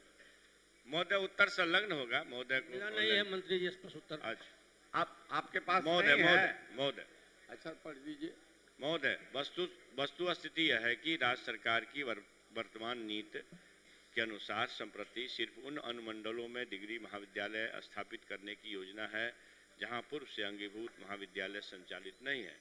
महोदय, उत्तर संलग्न होगा महोदय को। नहीं है मंत्री जी, स्पष्ट उत्तर। अच्छा, आपके पास महोदय नहीं है? महोदय अच्छा, पढ़ दीजिए। महोदय, वस्तु स्थिति यह है कि राज्य सरकार की वर्तमान नीति के अनुसार संप्रति सिर्फ उन अनुमंडलों में डिग्री महाविद्यालय स्थापित करने की योजना है जहां पूर्व से अंगीभूत महाविद्यालय संचालित नहीं है।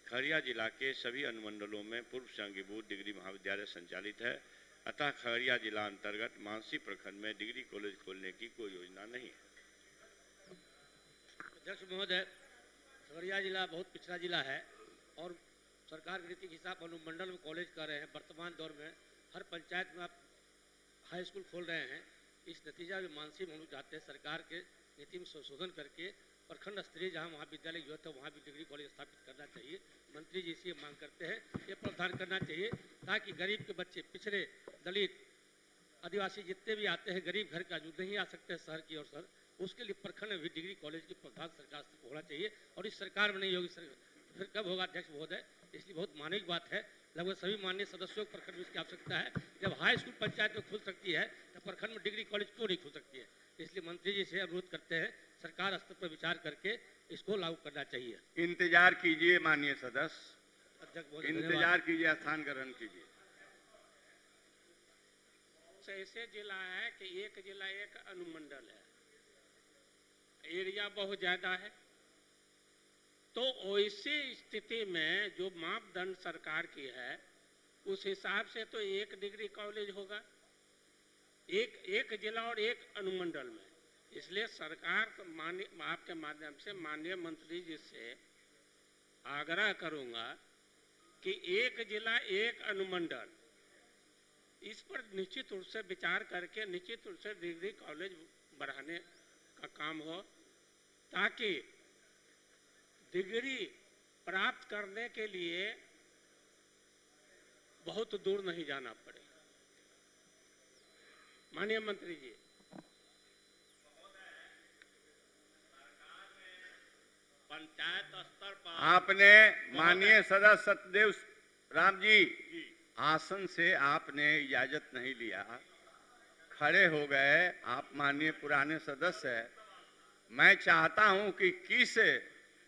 खगड़िया जिला के सभी अनुमंडलों में पूर्व से अंगीभूत डिग्री महाविद्यालय संचालित है, अतः खगड़िया जिला अंतर्गत मानसी प्रखंड में डिग्री कॉलेज खोलने की कोई योजना नहीं है। अध्यक्ष महोदय, खगड़िया जिला बहुत पिछड़ा जिला है और सरकार की नीति के हिसाब अनुमंडल में कॉलेज कर रहे हैं। वर्तमान दौर में हर पंचायत में आप हाई स्कूल खोल रहे हैं। इस नतीजा में मानसी हम लोग चाहते हैं सरकार के नीति में संशोधन करके प्रखंड स्तरीय जहाँ महाविद्यालय जो है वहाँ भी डिग्री कॉलेज स्थापित करना चाहिए। मंत्री जी से ये मांग करते हैं, ये प्रावधान करना चाहिए ताकि गरीब के बच्चे, पिछड़े, दलित, आदिवासी जितने भी आते हैं, गरीब घर का जो नहीं आ सकते हैं शहर की ओर सर, उसके लिए प्रखंड में भी डिग्री कॉलेज की प्रावधान सरकार से होना चाहिए। और इस सरकार में नहीं होगी सर, फिर कब होगा अध्यक्ष महोदय? इसलिए बहुत मानवीय बात है, लगभग सभी माननीय सदस्यों को प्रखंड में इसकी आवश्यकता है। जब हाई स्कूल पंचायत में खुल सकती है तो प्रखंड में डिग्री कॉलेज क्यों नहीं खुल सकती है? इसलिए मंत्री जी से अनुरोध करते हैं, सरकार स्तर पर विचार करके इसको लागू करना चाहिए। इंतजार कीजिए माननीय सदस्य, अध्यक्ष महोदय इंतजार कीजिए, स्थान ग्रहण कीजिए। ऐसे जिला है कि एक जिला एक अनुमंडल है, एरिया बहुत ज्यादा है, तो ऐसी स्थिति में जो मापदंड सरकार की है उस हिसाब से तो एक डिग्री कॉलेज होगा एक जिला और एक अनुमंडल में। इसलिए सरकार आपके माध्यम से माननीय मंत्री जी से आग्रह करूंगा कि एक जिला एक अनुमंडल, इस पर निश्चित रूप से विचार करके निश्चित रूप से डिग्री कॉलेज बढ़ाने का काम हो, ताकि डिग्री प्राप्त करने के लिए बहुत दूर नहीं जाना पड़े। माननीय मंत्री जी, पंचायत स्तर पर आपने माननीय सदस्य सत्यदेव राम जी आसन से आपने इजाजत नहीं लिया, खड़े हो गए। आप माननीय पुराने सदस्य हैं, मैं चाहता हूं कि किस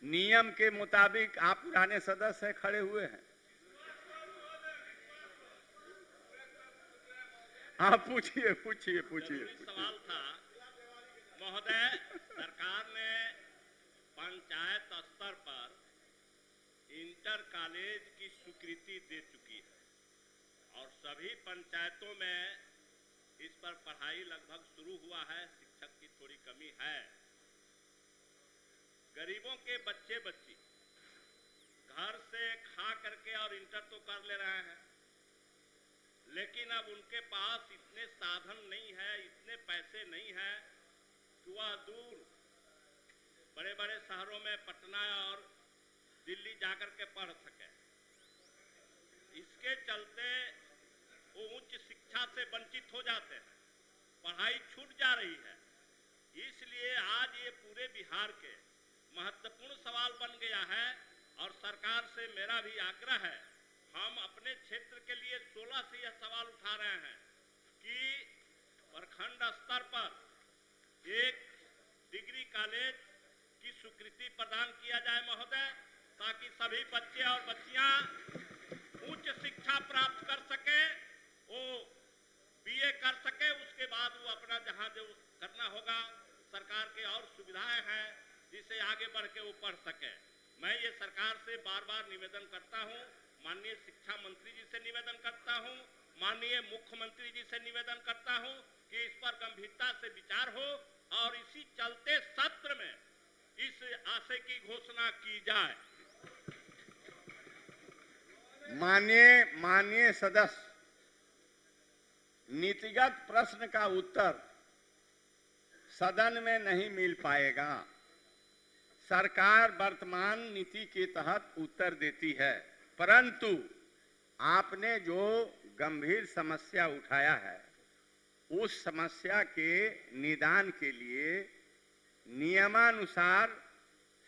नियम के मुताबिक आप पुराने सदस्य हैं खड़े हुए हैं? आप पूछिए पूछिए पूछिए। सवाल था महोदय, सरकार ने पंचायत स्तर पर इंटर कॉलेज की स्वीकृति दे चुकी है और सभी पंचायतों में इस पर पढ़ाई लगभग शुरू हुआ है। शिक्षक की थोड़ी कमी है, गरीबों के बच्चे बच्ची घर से खा करके और इंटर तो कर ले रहे हैं, लेकिन अब उनके पास इतने साधन नहीं है, इतने पैसे नहीं है कि वह दूर बड़े बड़े शहरों में पटना और दिल्ली जाकर के पढ़ सके। इसके चलते वो उच्च शिक्षा से वंचित हो जाते हैं, पढ़ाई छूट जा रही है। इसलिए आज ये पूरे बिहार के महत्वपूर्ण सवाल बन गया है और सरकार से मेरा भी आग्रह है, हम अपने क्षेत्र के लिए 16 से यह सवाल उठा रहे हैं कि प्रखंड स्तर पर एक डिग्री कॉलेज की स्वीकृति प्रदान किया जाए महोदय, ताकि सभी बच्चे और बच्चियां उच्च शिक्षा प्राप्त कर सके, वो बीए कर सके, उसके बाद वो अपना जहां जो करना होगा सरकार के और सुविधाएं हैं जिससे आगे बढ़ के वो पढ़ सके। मैं ये सरकार से बार बार निवेदन करता हूं, माननीय शिक्षा मंत्री जी से निवेदन करता हूं, माननीय मुख्यमंत्री जी से निवेदन करता हूं कि इस पर गंभीरता से विचार हो और इसी चलते सत्र में इस आशय की घोषणा की जाए। माननीय सदस्य, नीतिगत प्रश्न का उत्तर सदन में नहीं मिल पाएगा। सरकार वर्तमान नीति के तहत उत्तर देती है, परंतु आपने जो गंभीर समस्या उठाया है उस समस्या के निदान के लिए नियमानुसार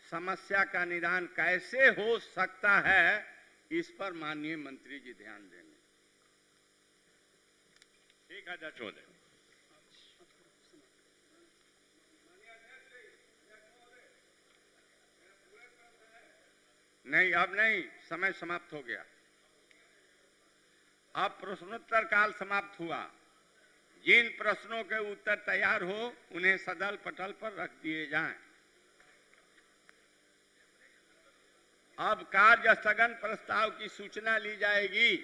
समस्या का निदान कैसे हो सकता है, इस पर माननीय मंत्री जी ध्यान देंगे। ठीक है अध्यक्ष महोदय। नहीं, अब नहीं, समय समाप्त हो गया। अब प्रश्नोत्तर काल समाप्त हुआ। जिन प्रश्नों के उत्तर तैयार हो उन्हें सदल पटल पर रख दिए जाएं। अब कार्य स्थगन प्रस्ताव की सूचना ली जाएगी।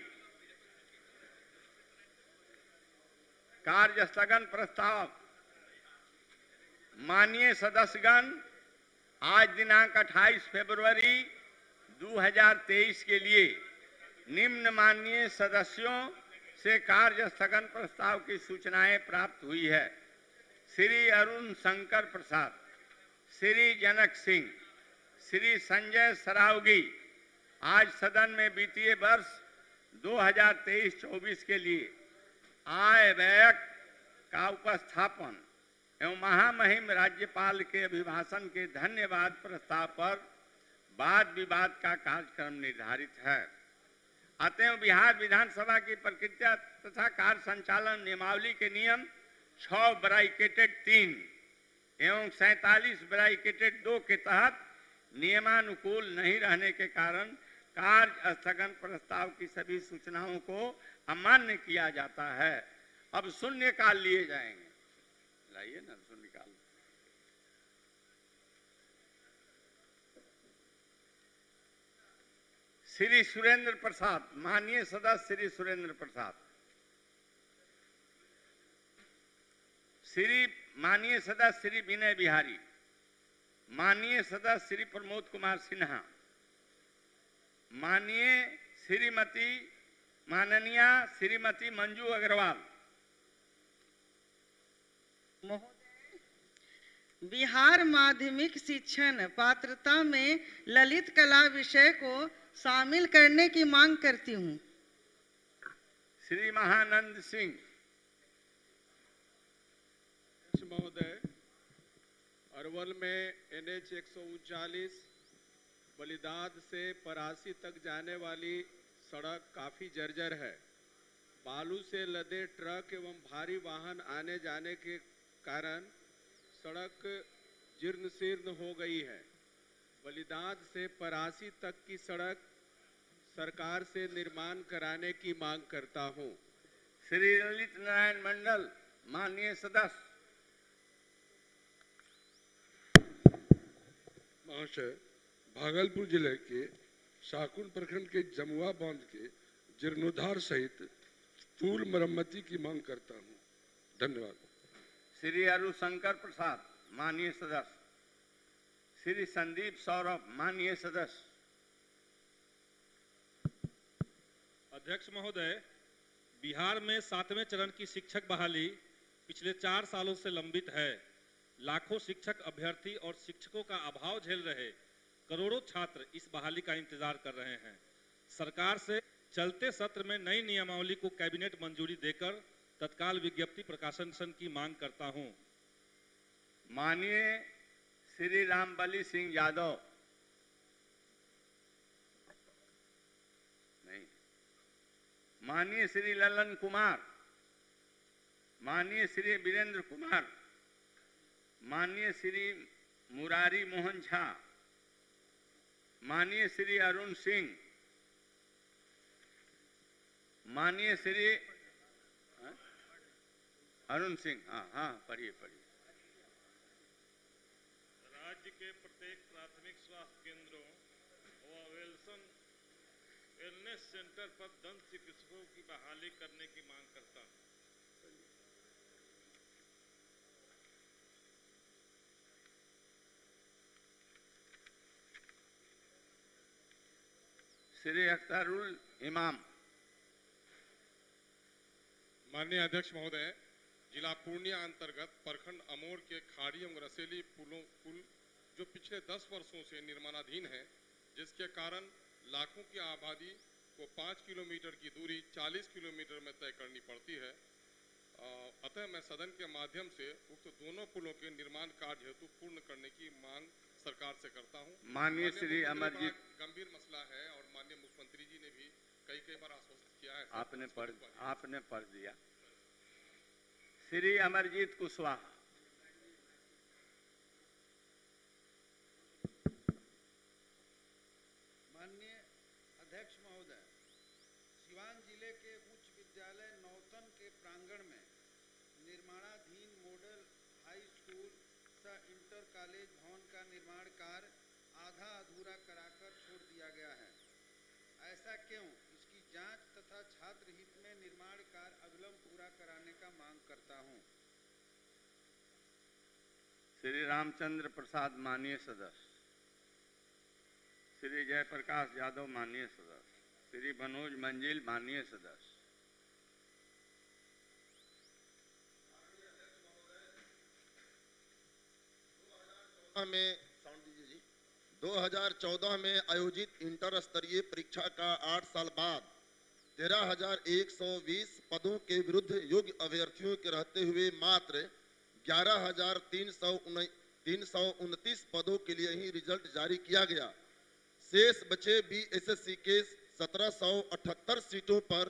कार्य स्थगन प्रस्ताव माननीय सदस्यगण, आज दिनांक 28 फरवरी 2023 के लिए निम्न माननीय सदस्यों से कार्य स्थगन प्रस्ताव की सूचनाएं प्राप्त हुई है। श्री अरुण शंकर प्रसाद, श्री जनक सिंह, श्री संजय सरावगी आज सदन में वित्तीय वर्ष 2023-24 के लिए आय व्यय का उपस्थापन एवं महामहिम राज्यपाल के अभिभाषण के धन्यवाद प्रस्ताव पर वाद विवाद का कार्यक्रम निर्धारित है। अतएव बिहार विधानसभा की प्रक्रिया तथा कार्य संचालन नियमावली के नियम 6/3 एवं 47/2 के तहत नियमानुकूल नहीं रहने के कारण कार्य स्थगन प्रस्ताव की सभी सूचनाओं को अमान्य किया जाता है। अब शून्यकाल लिए जाएंगे। लाइए ना शून्यकाल। श्री सुरेंद्र प्रसाद, माननीय सदस्य श्री सुरेंद्र प्रसाद। श्री माननीय सदस्य श्री विनय बिहारी, माननीय सदस्य श्री प्रमोद कुमार सिन्हा, माननीय श्रीमती मंजू अग्रवाल। बिहार माध्यमिक शिक्षण पात्रता में ललित कला विषय को शामिल करने की मांग करती हूँ। श्री महानंद सिंह। महोदय, अरवल में NH 139 बलिदाद से परासी तक जाने वाली सड़क काफी जर्जर है। बालू से लदे ट्रक एवं भारी वाहन आने जाने के कारण सड़क जीर्ण शीर्ण हो गई है। बलिदाद से परासी तक की सड़क सरकार से निर्माण कराने की मांग करता हूं। श्री ललित नारायण मंडल, माननीय सदस्य। महाशय, भागलपुर जिले के शाकुन प्रखंड के जमुआ बांध के जीर्णोद्धार सहित पूर्ण मरम्मती की मांग करता हूं। धन्यवाद। श्री अरुशंकर प्रसाद, माननीय सदस्य। श्री संदीप सौरभ, माननीय सदस्य। अध्यक्ष महोदय, बिहार में 7वें चरण की शिक्षक बहाली पिछले 4 सालों से लंबित है। लाखों शिक्षक अभ्यर्थी और शिक्षकों का अभाव झेल रहे करोड़ों छात्र इस बहाली का इंतजार कर रहे हैं। सरकार से चलते सत्र में नई नियमावली को कैबिनेट मंजूरी देकर तत्काल विज्ञप्ति प्रकाशन की मांग करता हूं। माननीय श्री रामबली सिंह यादव। नहीं। माननीय श्री ललन कुमार, माननीय श्री वीरेंद्र कुमार, माननीय श्री मुरारी मोहन झा, माननीय श्री अरुण सिंह, माननीय श्री अरुण सिंह। हाँ, पढ़िए। राज्य के प्रत्येक प्राथमिक स्वास्थ्य केंद्रों व वेलनेस सेंटर पर दंत चिकित्सकों की बहाली करने की मांग करता हूं। श्री अख्तरुल इमाम। माननीय अध्यक्ष महोदय, जिला पूर्णिया अंतर्गत प्रखंड अमोर के खाड़ी एवं रसेली पुल जो पिछले 10 वर्षों से निर्माणाधीन है, जिसके कारण लाखों की आबादी को 5 किलोमीटर की दूरी 40 किलोमीटर में तय करनी पड़ती है। अतः मैं सदन के माध्यम से उक्त दोनों पुलों के निर्माण कार्य हेतु पूर्ण करने की मांग सरकार से करता हूं। माननीय श्री अमरजीत। गंभीर मसला है और माननीय मुख्यमंत्री जी ने भी कई बार आश्वस्त किया है। आपने पढ़ दिया। श्री अमरजीत कुशवाहा। माननीय अध्यक्ष महोदय, सिवान जिले के उच्च विद्यालय नौतन के प्रांगण में निर्माणाधीन मॉडल हाई स्कूल तथा इंटर कॉलेज भवन का निर्माण कार्य आधा अधूरा कराकर छोड़ दिया गया है। ऐसा क्यों? इसकी जांच तथा छात्र हित में निर्माण कार्य अविलंब पूरा कराने का मांग करता हूं। श्री रामचंद्र प्रसाद, माननीय सदस्य। श्री जयप्रकाश यादव, माननीय सदस्य। श्री मनोज मंजिल, माननीय सदस्य। 2014 में आयोजित इंटर स्तरीय परीक्षा का 8 साल बाद 13,120 पदों के विरुद्ध योग्य अभ्यर्थियों के रहते हुए मात्र 11,329 पदों के लिए ही रिजल्ट जारी किया गया। शेष बचे बीएसएससी के 1778 सीटों पर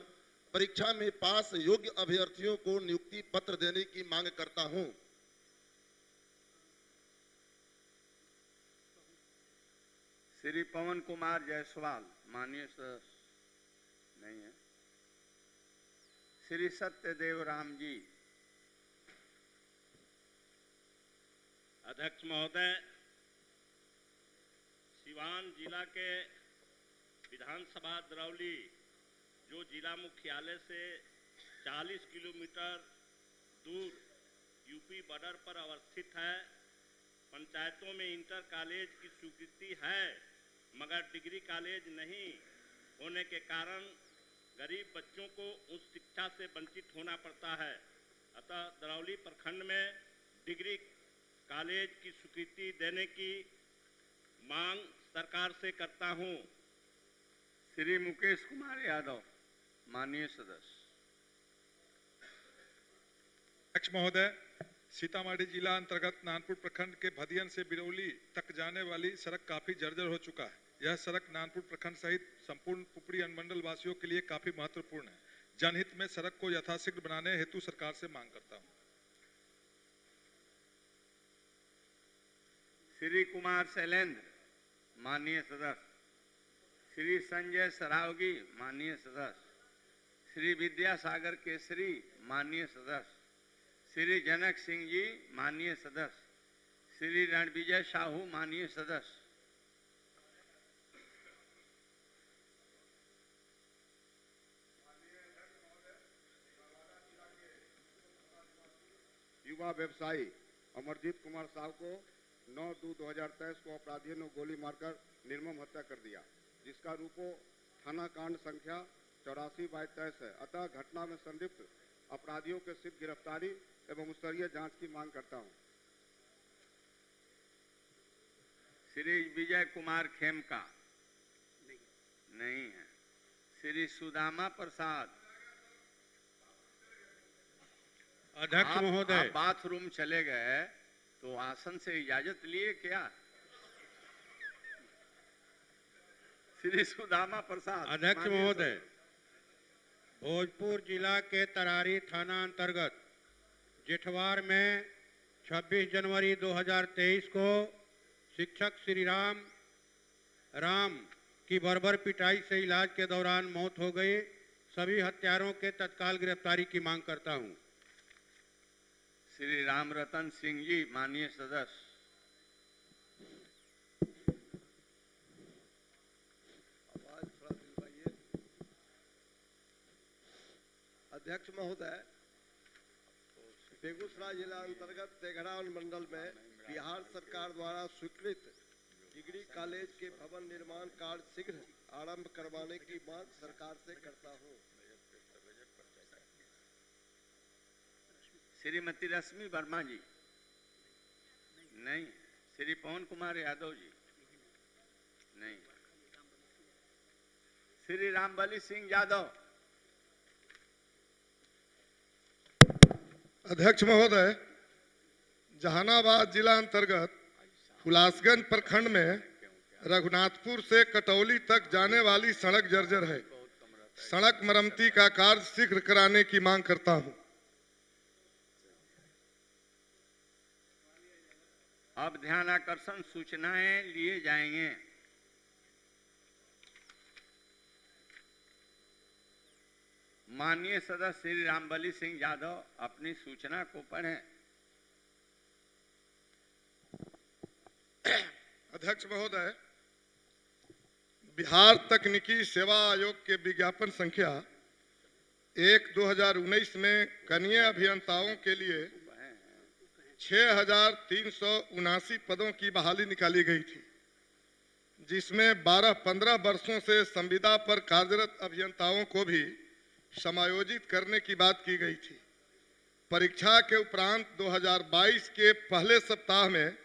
परीक्षा में पास योग्य अभ्यर्थियों को नियुक्ति पत्र देने की मांग करता हूं। श्री पवन कुमार जायसवाल, माननीय सदस्य नहीं है। श्री सत्यदेव राम जी। अध्यक्ष महोदय, सिवान जिला के विधानसभा दरौली जो जिला मुख्यालय से 40 किलोमीटर दूर यूपी बॉर्डर पर अवस्थित है, पंचायतों में इंटर कॉलेज की स्वीकृति है मगर डिग्री कॉलेज नहीं होने के कारण गरीब बच्चों को उच्च शिक्षा से वंचित होना पड़ता है। अतः दरौली प्रखंड में डिग्री कॉलेज की स्वीकृति देने की मांग सरकार से करता हूं। श्री मुकेश कुमार यादव, माननीय सदस्य। अध्यक्ष महोदय, सीतामढ़ी जिला अंतर्गत नानपुर प्रखंड के भदियन से बिरौली तक जाने वाली सड़क काफी जर्जर हो चुका है। यह सड़क नानपुर प्रखंड सहित संपूर्ण पुपरी अनुमंडल वासियों के लिए काफी महत्वपूर्ण है। जनहित में सड़क को यथाशीघ्र बनाने हेतु सरकार से मांग करता हूं। श्री कुमार शैलेंद्र, माननीय सदस्य। श्री संजय सरावगी, माननीय सदस्य। श्री विद्यासागर केसरी, माननीय सदस्य। श्री जनक सिंह जी, माननीय सदस्य। श्री रणविजय साहू, माननीय सदस्य। युवा व्यवसायी अमरजीत कुमार साहू को 9/2/2023 को अपराधियों ने गोली मारकर निर्मम हत्या कर दिया, जिसका रूपो थाना कांड संख्या 84/23 है। अतः घटना में संलिप्त अपराधियों के शीघ्र गिरफ्तारी एवं स्तरीय जांच की मांग करता हूं। श्री विजय कुमार खेमका नहीं है। श्री सुदामा प्रसाद। अध्यक्ष महोदय, बाथरूम चले गए तो आसन से इजाजत लिए क्या? श्री सुदामा प्रसाद। अध्यक्ष महोदय, भोजपुर जिला के तरारी थाना अंतर्गत जेठवार में 26 जनवरी 2023 को शिक्षक श्री राम की बर्बर पिटाई से इलाज के दौरान मौत हो गई। सभी हत्यारों के तत्काल गिरफ्तारी की मांग करता हूं। श्री राम रतन सिंह जी, माननीय सदस्य। अध्यक्ष महोदय, बेगूसराय जिला अंतर्गत तेघड़ा मंडल में बिहार सरकार द्वारा स्वीकृत डिग्री कॉलेज के भवन निर्माण कार्य शीघ्र आरंभ करवाने की मांग सरकार से करता हूं। श्रीमती रश्मि वर्मा जी नहीं। श्री पवन कुमार यादव जी नहीं। श्री रामबली सिंह यादव। अध्यक्ष महोदय, जहानाबाद जिला अंतर्गत हुलासगंज प्रखंड में रघुनाथपुर से कटौली तक जाने वाली सड़क जर्जर है। सड़क मरम्मती का कार्य शीघ्र कराने की मांग करता हूं। अब ध्यान आकर्षण सूचनाएं लिए जाएंगे। माननीय सदस्य श्री रामबली सिंह यादव अपनी सूचना को पढ़ें। अध्यक्ष महोदय, बिहार तकनीकी सेवा आयोग के विज्ञापन संख्या 1/2019 में कनीय अभियंताओं के लिए 6,379 पदों की बहाली निकाली गई थी, जिसमें 12-15 वर्षों से संविदा पर कार्यरत अभियंताओं को भी समायोजित करने की बात की गई थी। परीक्षा के उपरांत 2022 के पहले सप्ताह में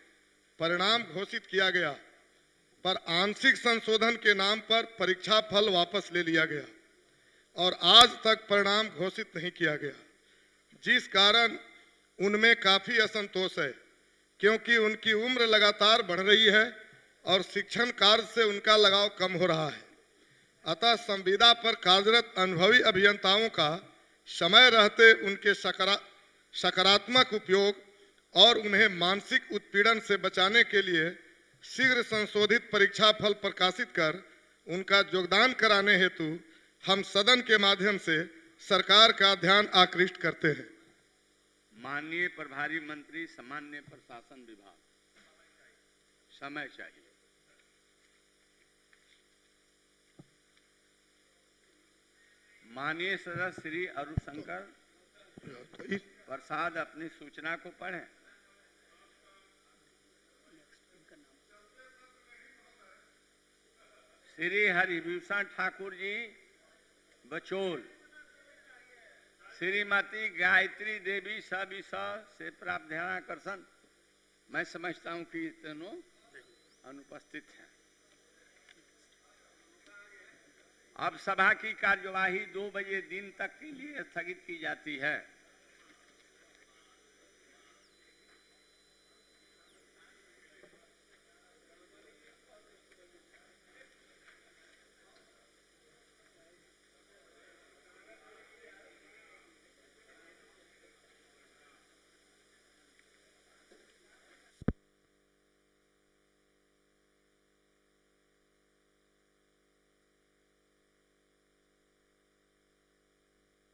परिणाम घोषित किया गया, पर आंशिक संशोधन के नाम पर परीक्षा फल वापस ले लिया गया और आज तक परिणाम घोषित नहीं किया गया, जिस कारण उनमें काफी असंतोष है, क्योंकि उनकी उम्र लगातार बढ़ रही है और शिक्षण कार्य से उनका लगाव कम हो रहा है। अतः संविदा पर कार्यरत अनुभवी अभियंताओं का समय रहते उनके सकारात्मक उपयोग और उन्हें मानसिक उत्पीड़न से बचाने के लिए शीघ्र संशोधित परीक्षा फल प्रकाशित कर उनका योगदान कराने हेतु हम सदन के माध्यम से सरकार का ध्यान आकृष्ट करते हैं। माननीय प्रभारी मंत्री सामान्य प्रशासन विभाग, समय चाहिए। माननीय सदस्य श्री अरुणशंकर प्रसाद अपनी सूचना को पढ़ें। श्री हरिभूषण ठाकुर जी बचोल, श्रीमती गायत्री देवी सविषा से प्राप्त ध्यानाकर्षण। मैं समझता हूं कि दोनों अनुपस्थित हैं। अब सभा की कार्यवाही 2 बजे दिन तक के लिए स्थगित की जाती है।